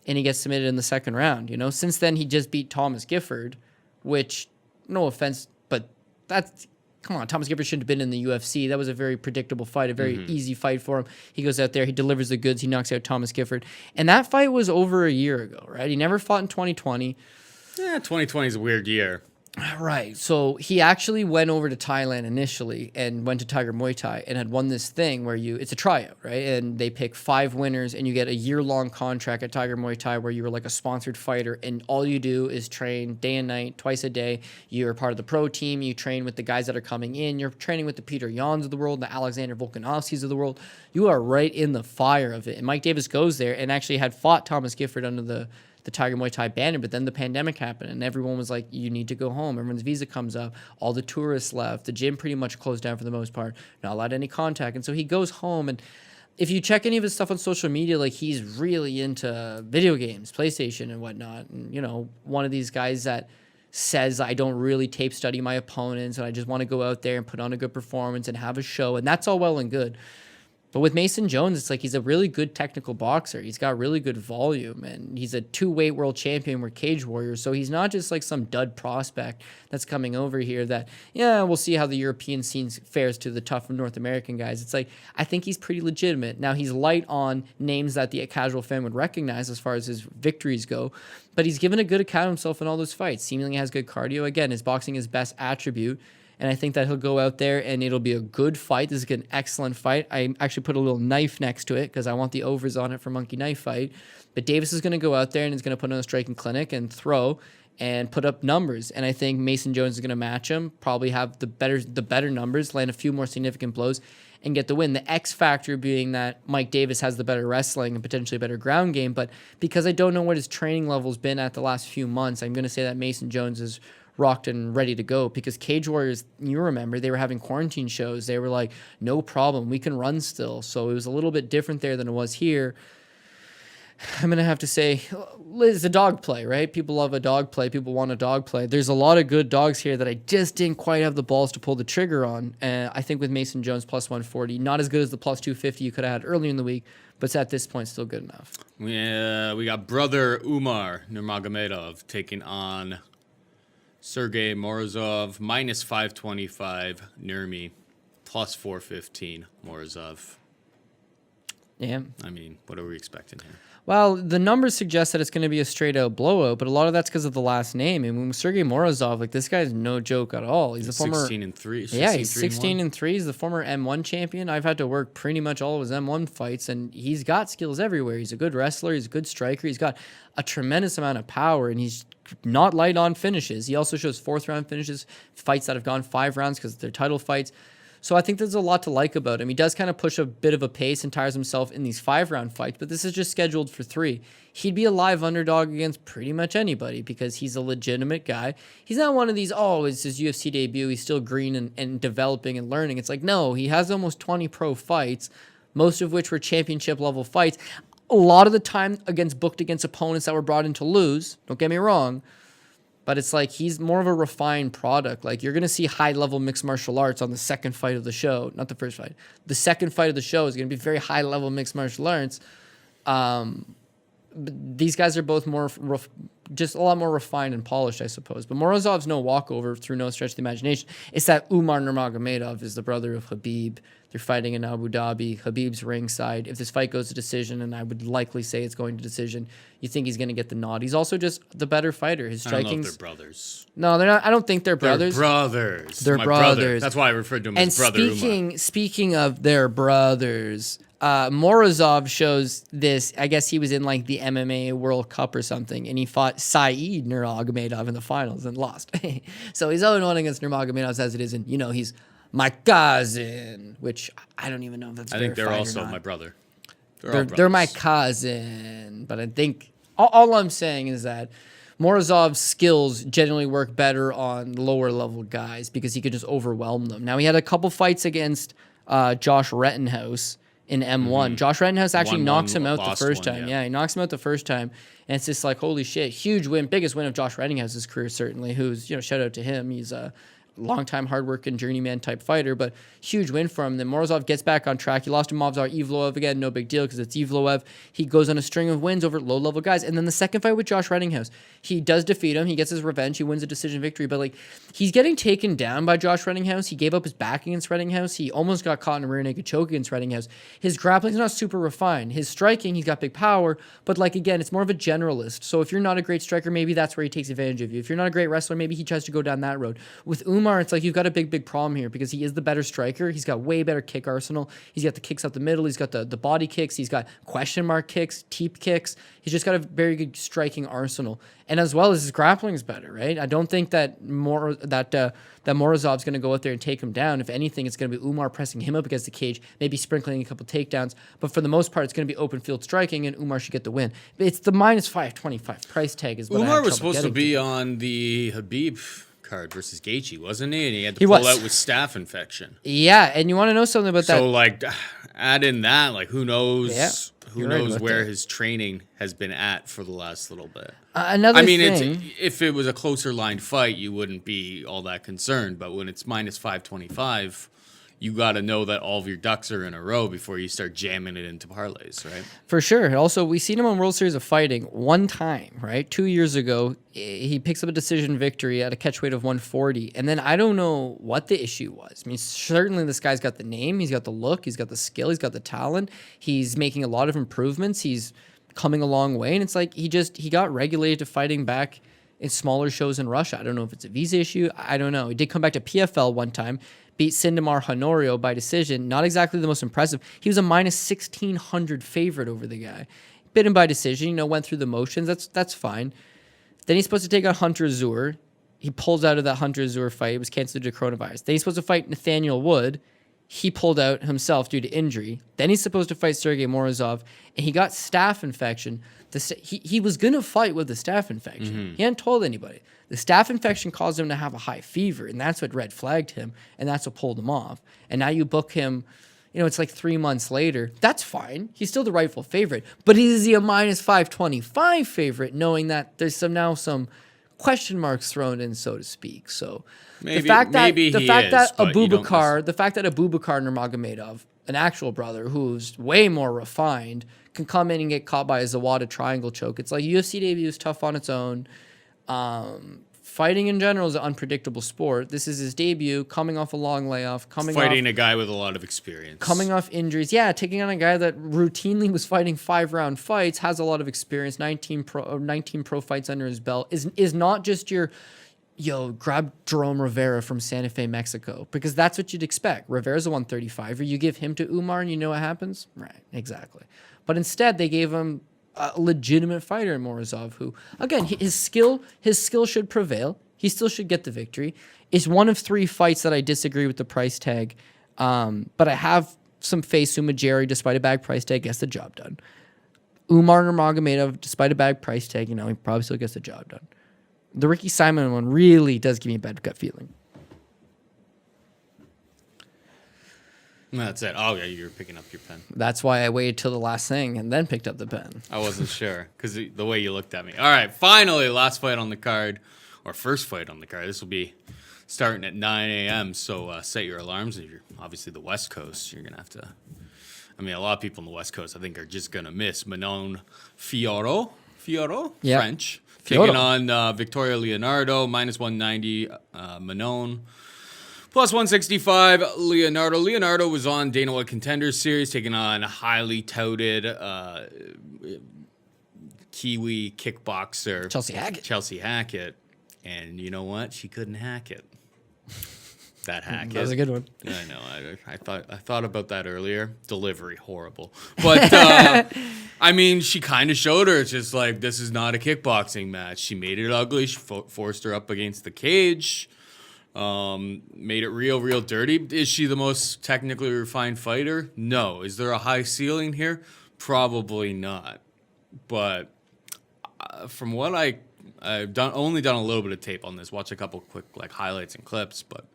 B: And he gets submitted in the second round. Since then, he just beat Thomas Gifford, which, no offense, but come on, Thomas Gifford shouldn't have been in the UFC. That was a very predictable fight, a very easy fight for him. He goes out there, he delivers the goods, he knocks out Thomas Gifford. And that fight was over a year ago, right? He never fought in 2020.
A: Yeah, 2020 is a weird year.
B: Right. So he actually went over to Thailand initially and went to Tiger Muay Thai and had won this thing where it's a tryout, right? And they pick 5 winners and you get a year-long contract at Tiger Muay Thai where you were like a sponsored fighter and all you do is train day and night, twice a day. You're part of the pro team. You train with the guys that are coming in. You're training with the Peter Yans of the world, the Alexander Volkanovskis of the world. You are right in the fire of it. And Mike Davis goes there and actually had fought Thomas Gifford under the Tiger Muay Thai banner, but then the pandemic happened and everyone was like, you need to go home. Everyone's visa comes up. All the tourists left. The gym pretty much closed down for the most part. Not allowed any contact. And so he goes home and if you check any of his stuff on social media, like he's really into video games, PlayStation and whatnot. And, one of these guys that says, I don't really tape study my opponents and I just want to go out there and put on a good performance and have a show. And that's all well and good. But with Mason Jones, it's like he's a really good technical boxer. He's got really good volume, and he's a 2-weight world champion with Cage Warriors. So he's not just like some dud prospect that's coming over here that, we'll see how the European scene fares to the tough North American guys. It's like, I think he's pretty legitimate. Now, he's light on names that the casual fan would recognize as far as his victories go, but he's given a good account of himself in all those fights. Seemingly has good cardio. Again, his boxing is best attribute. And I think that he'll go out there and it'll be a good fight. This is an excellent fight. I actually put a little knife next to it because I want the overs on it for Monkey Knife Fight. But Davis is going to go out there and he's going to put on a striking clinic and throw and put up numbers. And I think Mason Jones is going to match him, probably have the better numbers, land a few more significant blows, and get the win. The X factor being that Mike Davis has the better wrestling and potentially better ground game. But because I don't know what his training level's been at the last few months, I'm going to say that Mason Jones is rocked and ready to go because Cage Warriors, you remember, they were having quarantine shows. They were like, no problem, we can run still. So it was a little bit different there than it was here. I'm going to have to say, it's a dog play, right? People love a dog play. People want a dog play. There's a lot of good dogs here that I just didn't quite have the balls to pull the trigger on. And I think with Mason Jones plus 140, not as good as the plus 250 you could have had earlier in the week, but at this point, still good enough.
A: Yeah, we got brother Umar Nurmagomedov taking on Sergey Morozov, minus 525, Nurmi, plus 415, Morozov.
B: Yeah.
A: I mean, what are we expecting here?
B: Well, the numbers suggest that it's going to be a straight-out blowout, but a lot of that's because of the last name. I mean, Sergey Morozov, like, this guy's no joke at all. He's a former
A: 16-3.
B: Yeah, he's 16-3. He's the former M1 champion. I've had to work pretty much all of his M1 fights, and he's got skills everywhere. He's a good wrestler. He's a good striker. He's got a tremendous amount of power, and he's not light on finishes. He also shows 4th-round finishes, fights that have gone 5 rounds because they're title fights. So I think there's a lot to like about him. He does kind of push a bit of a pace and tires himself in these 5-round fights, but this is just scheduled for 3. He'd be a live underdog against pretty much anybody because he's a legitimate guy. He's not one of these, it's his UFC debut, he's still green and developing and learning. It's like, no, he has almost 20 pro fights, most of which were championship-level fights. A lot of the time booked against opponents that were brought in to lose, don't get me wrong, but it's like he's more of a refined product. Like, you're going to see high-level mixed martial arts on the second fight of the show. Not the first fight. The second fight of the show is going to be very high-level mixed martial arts. these guys are both more just a lot more refined and polished, I suppose. But Morozov's no walkover through no stretch of the imagination. It's that Umar Nurmagomedov is the brother of Khabib. They're fighting in Abu Dhabi. Khabib's ringside. If this fight goes to decision, and I would likely say it's going to decision, you think he's going to get the nod. He's also just the better fighter. His striking's...
A: I don't know if they're brothers.
B: No, they're not. I don't think they're brothers.
A: They're brothers.
B: They're
A: My
B: brothers.
A: Brother. That's why I referred to him as brother Umar.
B: Speaking of their brothers... Morozov shows this. I guess he was in like the MMA World Cup or something, and he fought Saeed Nurmagomedov in the finals and lost. So he's 0-1 against Nurmagomedov as it is, and he's my cousin, which I don't even know if that's.
A: I think they're also my brother. They're
B: my cousin, but I think all I'm saying is that Morozov's skills generally work better on lower level guys because he could just overwhelm them. Now he had a couple fights against Josh Rettenhouse in M1. Mm-hmm. Josh Rettenhouse actually knocks him out the first time. Yeah, he knocks him out the first time. And it's just like, holy shit, huge win. Biggest win of Josh Rettenhouse's career, certainly, who's, shout out to him. He's a long-time, hard-working journeyman type fighter, but huge win for him. Then Morozov gets back on track. He lost to Movsar Evloev again, no big deal because it's Evloev. He goes on a string of wins over low-level guys. And then the second fight with Josh Rettinghouse, he does defeat him. He gets his revenge. He wins a decision victory. But he's getting taken down by Josh Rettinghouse. He gave up his back against Rettinghouse. He almost got caught in a rear naked choke against Rettinghouse. His grappling's not super refined. His striking, he's got big power. But again, it's more of a generalist. So if you're not a great striker, maybe that's where he takes advantage of you. If you're not a great wrestler, maybe he tries to go down that road. With Umar, it's like you've got a big problem here because he is the better striker. He's got way better kick arsenal. He's got the kicks up the middle. He's got the body kicks. He's got question mark kicks, teep kicks. He's just got a very good striking arsenal. And as well as his grappling is better, right? I don't think that Morozov's going to go out there and take him down. If anything, it's going to be Umar pressing him up against the cage, maybe sprinkling a couple takedowns. But for the most part, it's going to be open field striking, and Umar should get the win. It's the minus 525 price tag is what
A: Umar was supposed to be on the Khabib card versus Gaethje, wasn't he? And he had to pull out with staph infection.
B: Yeah, and you want to know something about that?
A: So, add in that, who knows?
B: Yeah,
A: who knows where his training has been at for the last little bit?
B: Another thing,
A: if it was a closer line fight, you wouldn't be all that concerned. But when it's minus 525, you got to know that all of your ducks are in a row before you start jamming it into parlays, right?
B: For sure. Also, we've seen him on World Series of Fighting one time, right? 2 years ago, he picks up a decision victory at a catchweight of 140. And then I don't know what the issue was. I mean, certainly this guy's got the name. He's got the look. He's got the skill. He's got the talent. He's making a lot of improvements. He's coming a long way. And it's like he got regulated to fighting back in smaller shows in Russia. I don't know if it's a visa issue. I don't know. He did come back to PFL one time. Beat Sindamar Honorio by decision. Not exactly the most impressive. He was a minus 1,600 favorite over the guy. Bit him by decision, went through the motions. That's fine. Then he's supposed to take on Hunter Azure. He pulls out of that Hunter Azure fight. It was canceled due to coronavirus. Then he's supposed to fight Nathaniel Wood. He pulled out himself due to injury. Then he's supposed to fight Sergey Morozov, and he got staph infection. He was going to fight with the staph infection. Mm-hmm. He hadn't told anybody. The staph infection caused him to have a high fever, and that's what red flagged him, and that's what pulled him off. And now you book him, it's 3 months later. That's fine. He's still the rightful favorite. But is he a minus 525 favorite, knowing that there's some question marks thrown in, so to speak? So the fact that Abubakar Nurmagomedov, an actual brother who's way more refined, can come in and get caught by a Zawada triangle choke. It's like UFC debut is tough on its own. Fighting in general is an unpredictable sport. This is his debut, coming off a long layoff,
A: fighting a guy with a lot of experience,
B: coming off injuries. Yeah, taking on a guy that routinely was fighting 5-round fights, has a lot of experience, 19 pro fights under his belt. Is not just your grab Jerome Rivera from Santa Fe, Mexico, because that's what you'd expect. Rivera's a 135er. You give him to Umar, and you know what happens, right? Exactly. But instead, they gave him a legitimate fighter in Morozov, who, again, his skill should prevail. He still should get the victory. It's one of 3 fights that I disagree with the price tag, but I have some faith Mudaerji, despite a bad price tag, gets the job done. Umar Nurmagomedov, despite a bad price tag, he probably still gets the job done. The Ricky Simon one really does give me a bad gut feeling.
A: That's it. Oh, yeah, you're picking up your pen.
B: That's why I waited till the last thing and then picked up the pen.
A: I wasn't sure because the way you looked at me. All right, finally, last fight on the card, or first fight on the card. This will be starting at 9 a.m., so set your alarms. If you're obviously the West Coast, you're going to have to I mean, a lot of people on the West Coast, I think, are just going to miss Manon Fiorot,
B: Yep.
A: French,
B: Fiorot.
A: taking on Victoria Leonardo, minus 190, Manon. Plus 165, Leonardo. Leonardo was on Dana White Contender Series, taking on highly touted Kiwi kickboxer
B: Chelsea Hackett.
A: And you know what? She couldn't hack it. That Hackett.
B: That was a good one.
A: I know. I thought about that earlier. Delivery horrible, but I mean, she kind of showed her. It's just like, this is not a kickboxing match. She made it ugly. She forced her up against the cage. Made it real dirty. Is she the most technically refined fighter? No. Is there a high ceiling here? Probably not. But from what I've only done a little bit of tape on this. Watch a couple quick highlights and clips, but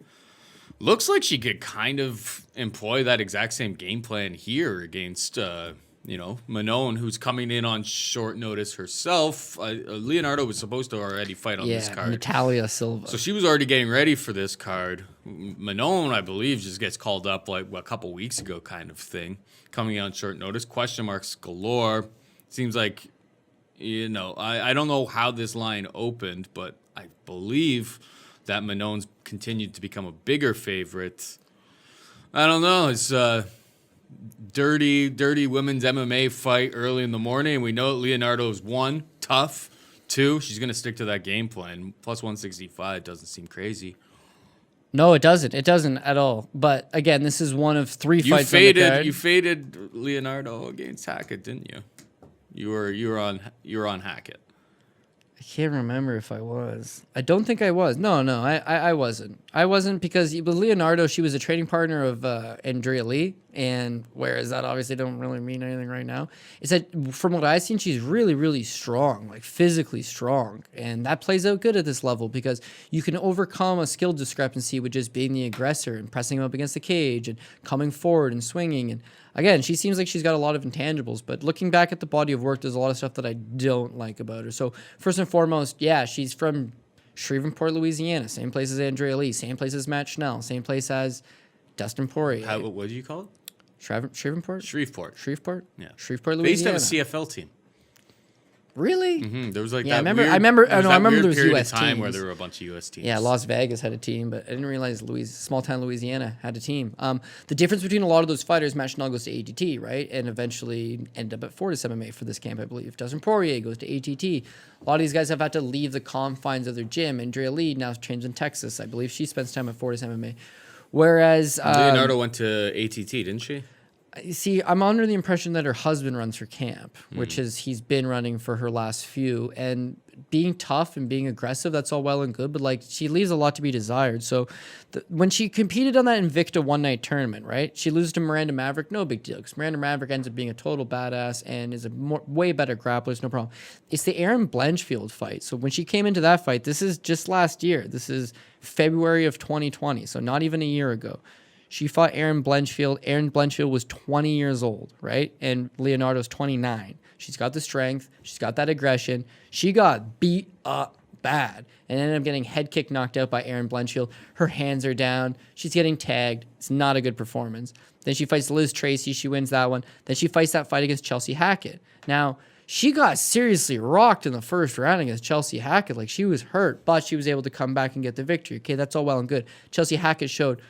A: looks like she could kind of employ that exact same game plan here against Manon, who's coming in on short notice herself. Leonardo was supposed to already fight on this card.
B: Natalia Silva.
A: So she was already getting ready for this card. Manon, I believe, just gets called up a couple weeks ago kind of thing. Coming on short notice. Question marks galore. Seems like, I don't know how this line opened, but I believe that Manon's continued to become a bigger favorite. I don't know. It's dirty women's MMA fight early in the morning. We know Leonardo's 1, tough. 2, she's going to stick to that game plan. Plus 165 doesn't seem crazy.
B: No, it doesn't. It doesn't at all. But again, this is one of 3 fights on the card.
A: You faded Leonardo against Hackett, didn't you? You were on Hackett.
B: I can't remember if I was. I don't think I was. No, I wasn't. I wasn't because with Leonardo, she was a training partner of Andrea Lee, and whereas that obviously don't really mean anything right now, is that from what I've seen, she's really strong, like physically strong, and that plays out good at this level because you can overcome a skill discrepancy with just being the aggressor and pressing him up against the cage and coming forward and swinging. And again, she seems like she's got a lot of intangibles, but looking back at the body of work, there's a lot of stuff that I don't like about her. So first and foremost, yeah, she's from Shreveport, Louisiana, same place as Andrea Lee, same place as Matt Schnell, same place as Dustin Poirier.
A: What do you call it?
B: Shreveport?
A: Shreveport.
B: Yeah. Shreveport, Louisiana.
A: They used to have a CFL team.
B: Really?
A: Mm-hmm. There was
B: I remember there was
A: period
B: US
A: of time
B: teams.
A: where there were a bunch of US teams.
B: Yeah, Las Vegas had a team, but I didn't realize small town Louisiana had a team. The difference between a lot of those fighters, Matt Schnell goes to ATT, right? And eventually ended up at Fortis MMA for this camp, I believe. Dustin Poirier goes to ATT. A lot of these guys have had to leave the confines of their gym. Andrea Lee now trains in Texas. I believe she spends time at Fortis MMA. Whereas
A: Leonardo went to ATT, didn't she?
B: See, I'm under the impression that her husband runs her camp, which is he's been running for her last few. And being tough and being aggressive, that's all well and good, but she leaves a lot to be desired. So when she competed on that Invicta one-night tournament, right, she loses to Miranda Maverick, no big deal, because Miranda Maverick ends up being a total badass and is a way better grappler, it's no problem. It's the Erin Blanchfield fight. So when she came into that fight, this is just last year. This is February of 2020, so not even a year ago. She fought Erin Blanchfield. Erin Blanchfield was 20 years old, right? And Leonardo's 29. She's got the strength. She's got that aggression. She got beat up bad and ended up getting head kick knocked out by Erin Blanchfield. Her hands are down. She's getting tagged. It's not a good performance. Then she fights Liz Tracy. She wins that one. Then she fights that fight against Chelsea Hackett. Now, she got seriously rocked in the first round against Chelsea Hackett. Like, she was hurt, but she was able to come back and get the victory. Okay, that's all well and good. Chelsea Hackett showed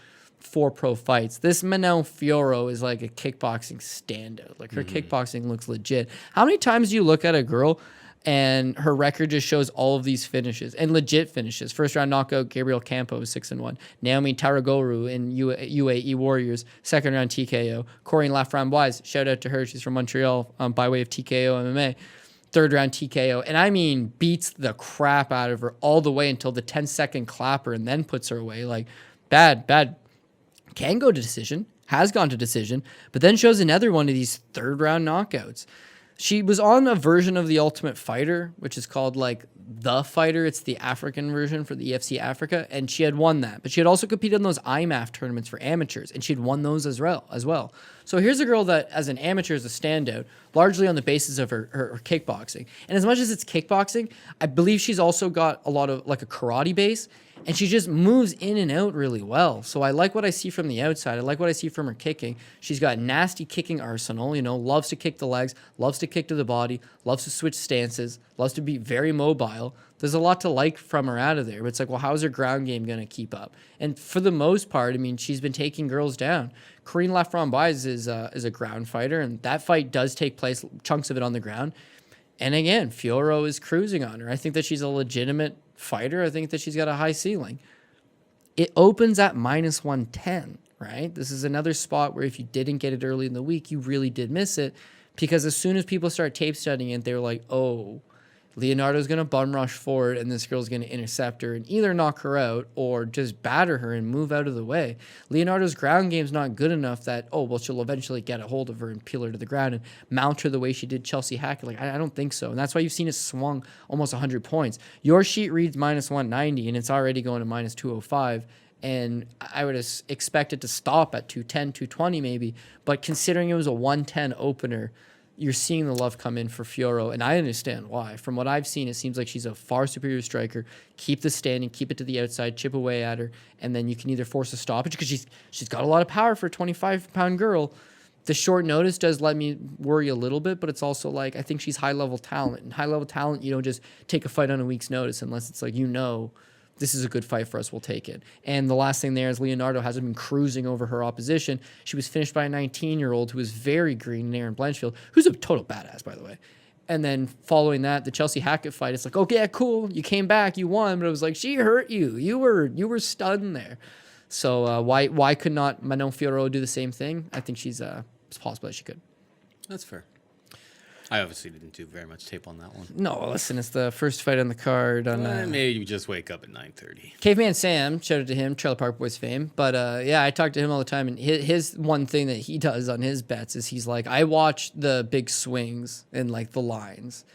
B: 4 pro fights. This Manon Fiorot is like a kickboxing standout. Like, her kickboxing looks legit. How many times do you look at a girl and her record just shows all of these finishes and legit finishes? First round knockout, Gabriel Campos, 6-1. Naomi Taragoru in UAE Warriors, second round TKO. Corinne Laframboise, shout out to her. She's from Montreal by way of TKO MMA. Third round TKO. And I mean, beats the crap out of her all the way until the 10-second clapper and then puts her away. Like, bad. Can go to decision, has gone to decision, but then shows another one of these third-round knockouts. She was on a version of The Ultimate Fighter, which is called, The Fighter. It's the African version for the UFC Africa, and she had won that. But she had also competed in those IMAF tournaments for amateurs, and she'd won those as well. So here's a girl that, as an amateur, is a standout, largely on the basis of her kickboxing. And as much as it's kickboxing, I believe she's also got a lot of, a karate base. And she just moves in and out really well. So I like what I see from the outside. I like what I see from her kicking. She's got nasty kicking arsenal, loves to kick the legs, loves to kick to the body, loves to switch stances, loves to be very mobile. There's a lot to like from her out of there. But it's like, well, how's her ground game going to keep up? And for the most part, I mean, she's been taking girls down. Corinne Laframboise is a ground fighter, and that fight does take place, chunks of it on the ground. And again, Fiorot is cruising on her. I think that she's a legitimate fighter. I think that she's got a high ceiling. It opens at minus 110, right? This is another spot where if you didn't get it early in the week, you really did miss it, because as soon as people start tape studying it, they were like, oh, Leonardo's going to bum rush forward and this girl's going to intercept her and either knock her out or just batter her and move out of the way. Leonardo's ground game's not good enough that, oh, well, she'll eventually get a hold of her and peel her to the ground and mount her the way she did Chelsea Hackett. Like, I don't think so. And that's why you've seen it swung almost 100 points. Your sheet reads minus 190 and it's already going to minus 205. And I would expect it to stop at 210, 220 maybe. But considering it was a 110 opener, you're seeing the love come in for Fiorot, and I understand why. From what I've seen, it seems like she's a far superior striker. Keep the standing, keep it to the outside, chip away at her, and then you can either force a stoppage, because she's got a lot of power for a 25-pound girl. The short notice does let me worry a little bit, but it's also like, I think she's high-level talent. And high-level talent, you don't just take a fight on a week's notice unless it's like, this is a good fight for us, we'll take it. And the last thing there is Leonardo hasn't been cruising over her opposition. She was finished by a 19-year-old who was very green, Erin Blanchfield, who's a total badass, by the way. And then following that, the Chelsea Hackett fight, it's like, okay, yeah, cool, you came back, you won, but it was like, she hurt you. You were stunned there. So why could not Manon Fiorot do the same thing? I think it's possible that she could.
A: That's fair. I obviously didn't do very much tape on that one.
B: No, listen, it's the first fight on the card.
A: Maybe you just wake up at 9:30.
B: Caveman Sam, shout out to him, Trailer Park Boys fame. But I talk to him all the time, and his one thing that he does on his bets is he's like, I watch the big swings and like the lines.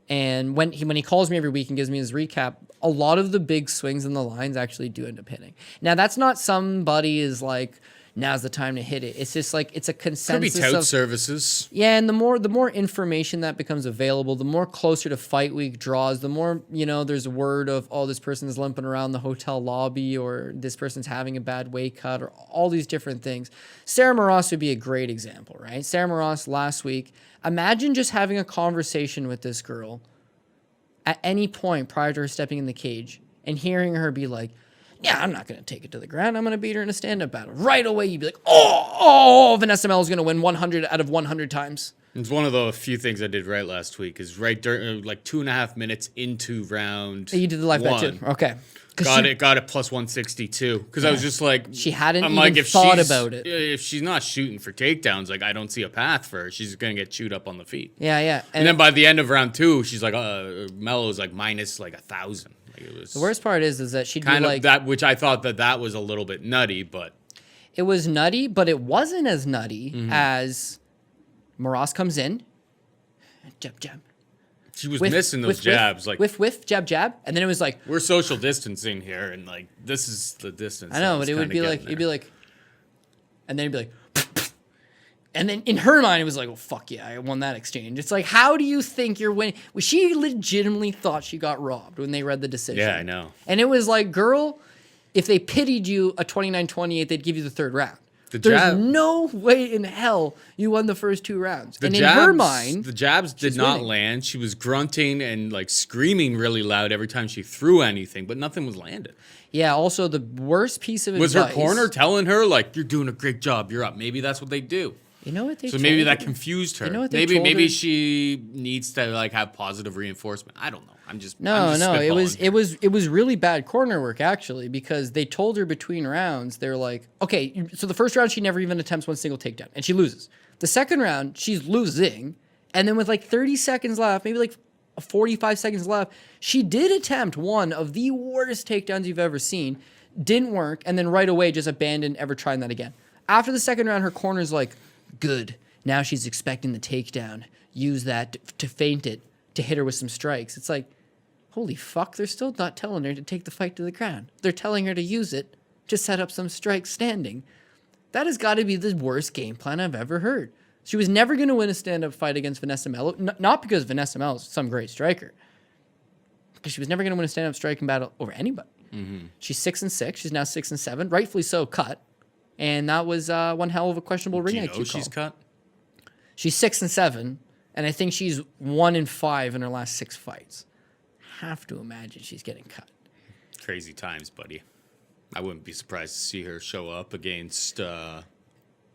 B: And when he calls me every week and gives me his recap, a lot of the big swings and the lines actually do end up hitting. Now, that's not somebody is like, now's the time to hit it. It's just like, it's a consensus.
A: Could be tout services.
B: Yeah, and the more information that becomes available, the more closer to fight week draws, the more, there's word of, oh, this person's limping around the hotel lobby, or this person's having a bad weight cut, or all these different things. Sarah Moras would be a great example, right? Sarah Moras last week, imagine just having a conversation with this girl at any point prior to her stepping in the cage and hearing her be like, yeah, I'm not going to take it to the ground. I'm going to beat her in a stand-up battle. Right away, you'd be like, Vanessa Mel is going to win 100 out of 100 times.
A: It's one of the few things I did right last week, is right during, like 2.5 minutes into round
B: You did the live bet too? Okay.
A: Got it plus 162. Because I was just like...
B: She hadn't even thought about it.
A: If she's not shooting for takedowns, like, I don't see a path for her. She's going to get chewed up on the feet.
B: Yeah.
A: And then by the end of round 2, she's like, Melo's like minus like 1,000.
B: The worst part is that she'd
A: kind
B: be
A: of
B: like...
A: that, which I thought that was a little bit nutty, but...
B: It was nutty, but it wasn't as nutty as Moras comes in. Jab.
A: She was missing those jabs.
B: Whiff, jab. And then it was like...
A: We're social distancing here, and like, this is the distance.
B: I know, but it would be like... It'd be like... And then it'd be like... And then in her mind, it was like, well, fuck yeah, I won that exchange. It's like, how do you think you're winning? Well, she legitimately thought she got robbed when they read the decision.
A: Yeah, I know.
B: And it was like, girl, if they pitied you a 29-28, they'd give you the third round. There's no way in hell you won the first 2 rounds. In her mind...
A: The jabs did not land. She was grunting and like screaming really loud every time she threw anything, but nothing was landed.
B: Yeah, also the worst piece of
A: advice...
B: Was
A: her corner telling her, like, you're doing a great job, you're up. Maybe that's what they do.
B: You know what they
A: So maybe that confused her.
B: You know what they told
A: maybe
B: her?
A: She needs to like have positive reinforcement. I don't know. I'm just
B: it was really bad corner work actually, because they told her between rounds, they're like, okay, so the first round she never even attempts one single takedown and she loses. The second round she's losing, and then with like 30 seconds left, maybe like 45 seconds left, she did attempt one of the worst takedowns you've ever seen, didn't work, and then right away just abandoned ever trying that again. After the second round, her corner's like, good. Now she's expecting the takedown. Use that to feint it, to hit her with some strikes. It's like, holy fuck, they're still not telling her to take the fight to the ground. They're telling her to use it to set up some strikes standing. That has got to be the worst game plan I've ever heard. She was never going to win a stand-up fight against Vanessa Melo, not because Vanessa Melo is some great striker, because she was never going to win a stand-up striking battle over anybody. She's 6-6. She's now 6-7, rightfully so. Cut, and that was one hell of a questionable ring IQ call.
A: She's cut.
B: She's 6-7, and I think she's 1-5 in her last 6 fights. Have to imagine she's getting cut.
A: Crazy times, buddy. I wouldn't be surprised to see her show up against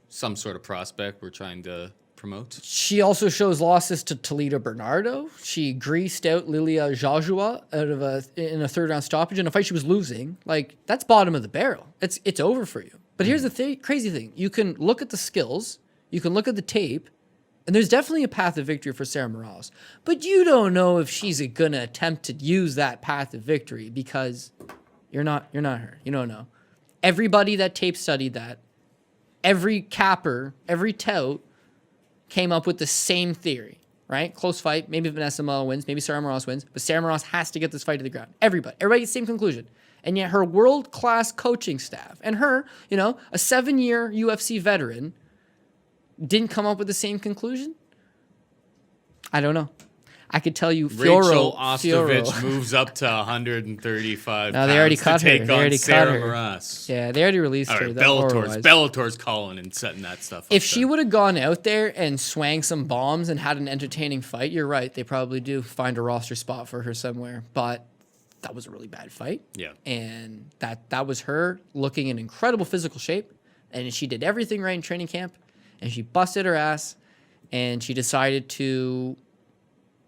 A: some sort of prospect we're trying to promote.
B: She also shows losses to Toledo Bernardo. She greased out Lilia Jajua in a third-round stoppage in a fight she was losing. Like, that's bottom of the barrel. It's over for you. But here's the crazy thing. You can look at the skills. You can look at the tape. And there's definitely a path of victory for Sarah Moraes. But you don't know if she's going to attempt to use that path of victory because you're not her. You don't know. Everybody that tape studied that, every capper, every tout came up with the same theory, right? Close fight. Maybe Vanessa Mo wins. Maybe Sarah Moraes wins. But Sarah Moraes has to get this fight to the ground. Everybody gets the same conclusion. And yet her world-class coaching staff and her, a 7-year UFC veteran didn't come up with the same conclusion? I don't know. I could tell you
A: Rachel Ostovich moves up to 135
B: no, they already cut her.
A: Take
B: they already
A: on Sarah
B: cut her.
A: Moraes.
B: Yeah, they already released her.
A: Bellator's calling and setting that stuff up.
B: If she would have gone out there and swang some bombs and had an entertaining fight, you're right. They probably do find a roster spot for her somewhere. But that was a really bad fight.
A: Yeah.
B: And that was her looking in incredible physical shape. And she did everything right in training camp. And she busted her ass, and she decided to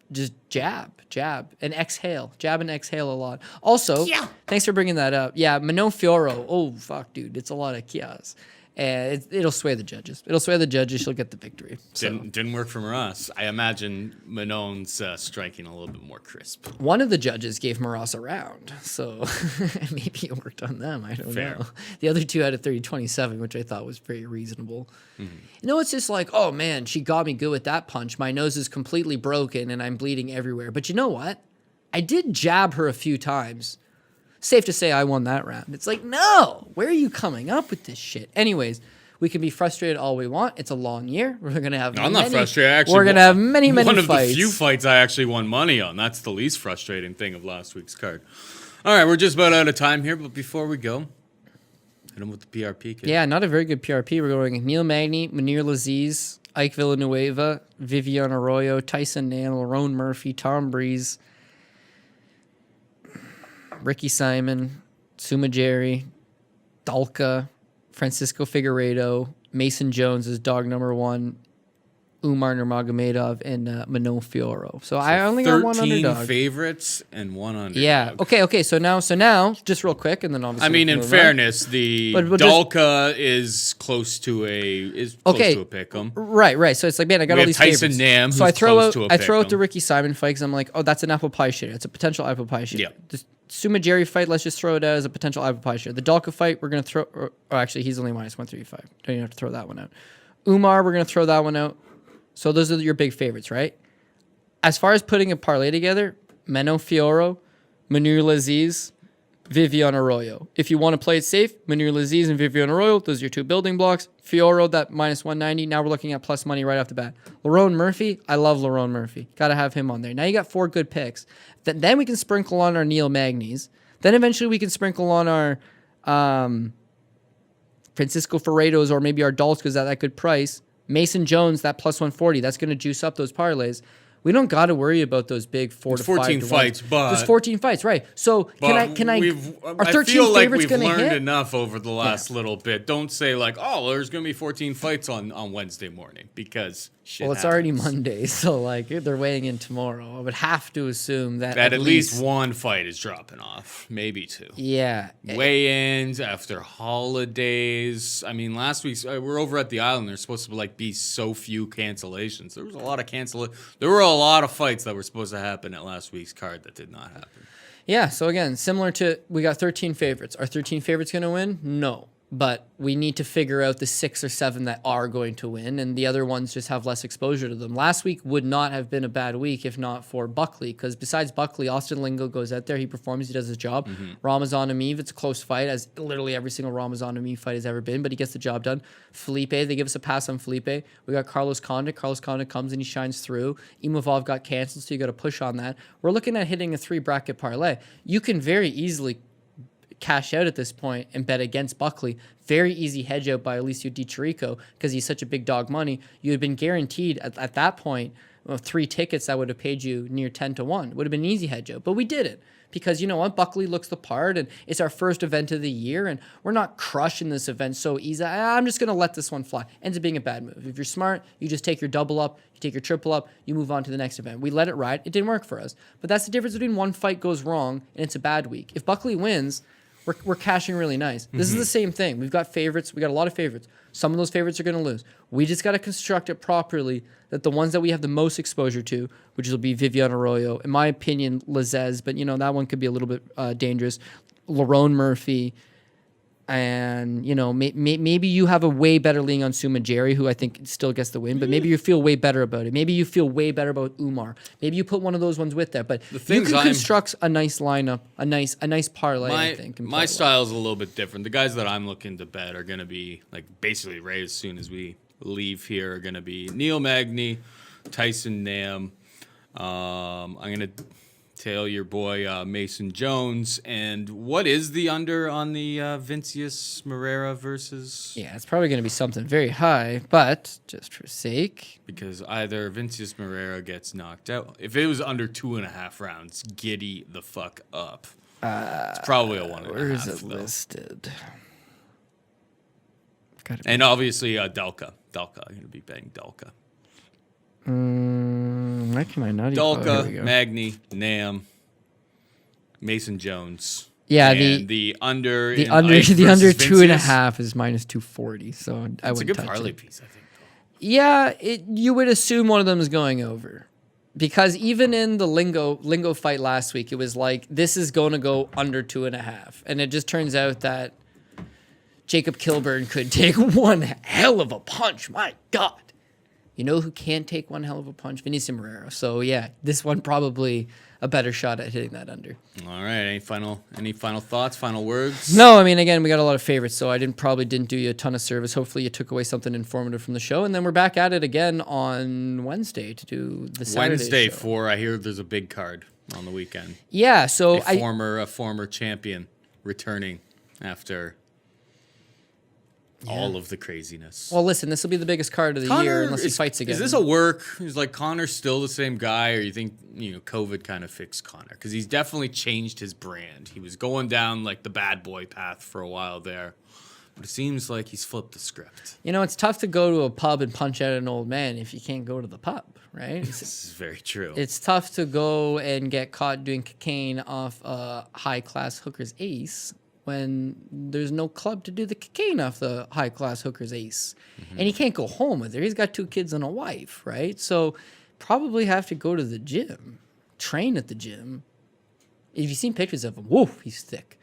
B: just jab, and exhale. Jab and exhale a lot. Also, thanks for bringing that up. Yeah, Manon Fiorot. Oh, fuck, dude. It's a lot of kias. And it'll sway the judges. She'll get the victory. So.
A: Didn't work for Moraes. I imagine Manon's striking a little bit more crisp.
B: One of the judges gave Moraes a round, so maybe it worked on them. I don't know. The other two had a 30-27, which I thought was very reasonable. Mm-hmm. It's just like, oh, man, she got me good with that punch. My nose is completely broken, and I'm bleeding everywhere. But you know what? I did jab her a few times. Safe to say I won that round. It's like, no, where are you coming up with this shit? Anyways, we can be frustrated all we want. It's a long year. We're going to have
A: I'm not frustrated. Actually,
B: we're going to have many fights.
A: One of the few fights I actually won money on. That's the least frustrating thing of last week's card. All right, we're just about out of time here, but before we go, hit them with the PRP, kid.
B: Yeah, not a very good PRP. We're going Neil Magny, Munir Lazzez, Ike Villanueva, Vivian Arroyo, Tyson Nail, Lerone Murphy, Tom Breese, Ricky Simon, Mudaerji, Dalka, Francisco Figueiredo, Mason Jones is dog number 1, Umar Nurmagomedov, and Manon Fiorot. So I only got one underdog.
A: 13 favorites and one underdog.
B: Yeah. Okay. So now, just real quick, and then obviously.
A: I mean, in fairness, the Dalka is close to a pick 'em.
B: Right. So it's like, man, I got all these
A: Tyson
B: favorites.
A: Nam,
B: so I throw out the Ricky Simon fight because I'm like, oh, that's an apple pie shit. It's a potential apple pie shit.
A: Yeah.
B: The Mudaerji fight, let's just throw it out as a potential apple pie shit. The Dalka fight, we're gonna throw. Or actually, he's only minus 135. Don't even have to throw that one out. Umar, we're gonna throw that one out. So those are your big favorites, right? As far as putting a parlay together, Manon Fiorot, Munir Lazzez, Vivian Arroyo. If you want to play it safe, Munir Lazzez and Vivian Arroyo, those are your 2 building blocks. Fiorot, that minus 190. Now we're looking at plus money right off the bat. Lerone Murphy, I love Lerone Murphy. Got to have him on there. Now you got 4 good picks. Then we can sprinkle on our Neil Magnies. Then eventually we can sprinkle on our Francisco Ferreiros or maybe our Dalskas at that good price. Mason Jones, that plus 140, that's going to juice up those parlays. We don't got to worry about those big 4 to 5
A: 14 fights, but
B: there's 14 fights, right? So can I? Are 13
A: I feel like
B: favorites
A: we've
B: going to
A: learned
B: hit?
A: enough over the last little bit. Don't say like, oh, there's going to be 14 fights on Wednesday morning because shit.
B: Well, it's
A: happens.
B: already Monday, so like they're weighing in tomorrow. I would have to assume that
A: at least one fight is dropping off, maybe 2.
B: Yeah,
A: Weigh-ins after holidays. I mean, last week's we're over at the island. There's supposed to be so few cancellations. There was a lot of There were a lot of fights that were supposed to happen at last week's card that did not happen.
B: Yeah. So again, similar to we got 13 favorites. Are 13 favorites going to win? No. But we need to figure out the 6 or 7 that are going to win, and the other ones just have less exposure to them. Last week would not have been a bad week if not for Buckley, because besides Buckley, Austin Lingo goes out there, he performs, he does his job. Mm-hmm. Ramazan Ameev, it's a close fight, as literally every single Ramazan Ameev fight has ever been, but he gets the job done. Felipe, they give us a pass on Felipe. We got Carlos Condit. Carlos Condit comes and he shines through. Imavov got canceled, so you got to push on that. We're looking at hitting a 3 bracket parlay. You can very easily cash out at this point and bet against Buckley, very easy hedge out by Alessio Di Chirico because he's such a big dog money. You had been guaranteed at that point 3 tickets that would have paid you near 10-1. Would have been an easy hedge out, but we did it. Because you know what, Buckley looks the part, and it's our first event of the year, and we're not crushing this event so easy. I'm just going to let this one fly. Ends up being a bad move. If you're smart, you just take your double up, you take your triple up, you move on to the next event. We let it ride. It didn't work for us. But that's the difference between one fight goes wrong and it's a bad week. If Buckley wins, we're cashing really nice. This is the same thing. We've got favorites. We got a lot of favorites. Some of those favorites are going to lose. We just got to construct it properly that the ones that we have the most exposure to, which will be Vivian Arroyo, in my opinion, Lazzez, but that one could be a little bit dangerous. Lerone Murphy, and maybe you have a way better leaning on Mudaerji, who I think still gets the win, but maybe you feel way better about it. Maybe you feel way better about Umar. Maybe you put one of those ones with that. But you can construct a nice lineup, a nice parlay. I think
A: my style is a little bit different. The guys that I'm looking to bet are going to be basically right as soon as we leave here are going to be Neil Magny, Tyson Nam. I'm going to tail your boy Mason Jones. And what is the under on the Vincius Moreira versus?
B: Yeah, it's probably going to be something very high, but just for sake.
A: Because either Vincius Moreira gets knocked out. If it was under 2.5 rounds, giddy the fuck up. It's probably a 1.5.
B: Where is it listed?
A: And obviously Delka. I'm going to be betting Delka.
B: Why can I not?
A: Delka, Magny, Nam, Mason Jones.
B: Yeah,
A: and the under
B: 2.5 is minus 240. So I wouldn't touch it. It's a good
A: parlay piece, I think.
B: Yeah, you would assume one of them is going over. Because even in the lingo fight last week, it was like, this is going to go under 2.5. And it just turns out that Jacob Kilburn could take one hell of a punch. My God. You know who can't take one hell of a punch? Vinicius Moreira. So, yeah, this one probably a better shot at hitting that under.
A: All right. Any final thoughts, final words?
B: No, I mean, again, we got a lot of favorites, so I probably didn't do you a ton of service. Hopefully you took away something informative from the show, and then we're back at it again on Wednesday to do the Saturday show.
A: I hear there's a big card on the weekend.
B: Yeah, so
A: a former champion returning after all of the craziness.
B: Well, listen, this will be the biggest card of the year unless he fights again.
A: Is this a work? Is Conor still the same guy, or you think COVID kind of fixed Conor? Because he's definitely changed his brand. He was going down the bad boy path for a while there, but it seems like he's flipped the script.
B: It's tough to go to a pub and punch out an old man if you can't go to the pub, right?
A: This is very true.
B: It's tough to go and get caught doing cocaine off a high-class hooker's ace when there's no club to do the cocaine off the high-class hooker's ace. And he can't go home with her. He's got 2 kids and a wife, right? So probably have to go to the gym, train at the gym. If you've seen pictures of him, whoa, he's thick.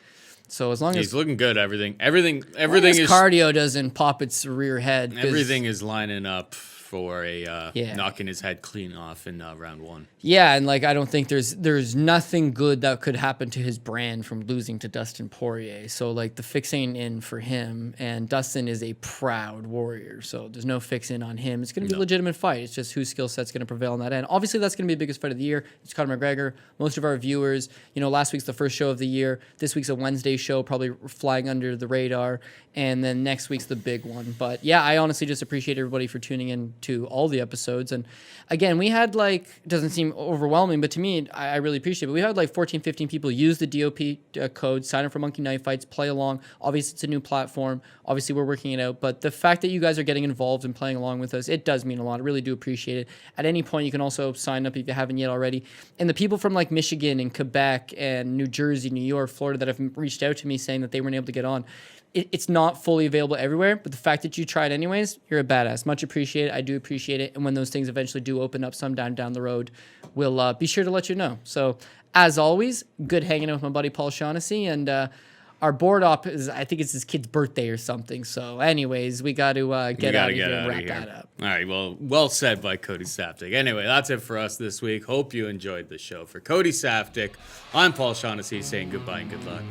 B: So as long as
A: he's looking good, everything
B: is cardio doesn't pop its rear head.
A: Everything is lining up for a knocking his head clean off in round 1.
B: Yeah, and I don't think there's nothing good that could happen to his brand from losing to Dustin Poirier. So the fix ain't in for him, and Dustin is a proud warrior. So there's no fix in on him. It's going to be a legitimate fight. It's just whose skill set's going to prevail on that end. Obviously, that's going to be the biggest fight of the year. It's Conor McGregor. Most of our viewers, last week's the first show of the year. This week's a Wednesday show, probably flying under the radar, and then next week's the big one. But yeah, I honestly just appreciate everybody for tuning in to all the episodes. And again, we had doesn't seem overwhelming, but to me, I really appreciate it. But we had 14, 15 people use the DOP code, sign up for Monkey Knife Fights, play along. Obviously, it's a new platform. Obviously, we're working it out. But the fact that you guys are getting involved and playing along with us, it does mean a lot. I really do appreciate it. At any point, you can also sign up if you haven't yet already. And the people from Michigan and Quebec and New Jersey, New York, Florida that have reached out to me saying that they weren't able to get on, it's not fully available everywhere, but the fact that you tried anyways, you're a badass. Much appreciated. I do appreciate it. And when those things eventually do open up sometime down the road, we'll be sure to let you know. So, as always, good hanging out with my buddy Paul Shaughnessy. And our board op is, I think it's his kid's birthday or something. So, anyways, we got to get out of here and wrap that up.
A: All right. Well said by Cody Saftic. Anyway, that's it for us this week. Hope you enjoyed the show. For Cody Saftic, I'm Paul Shaughnessy saying goodbye and good luck.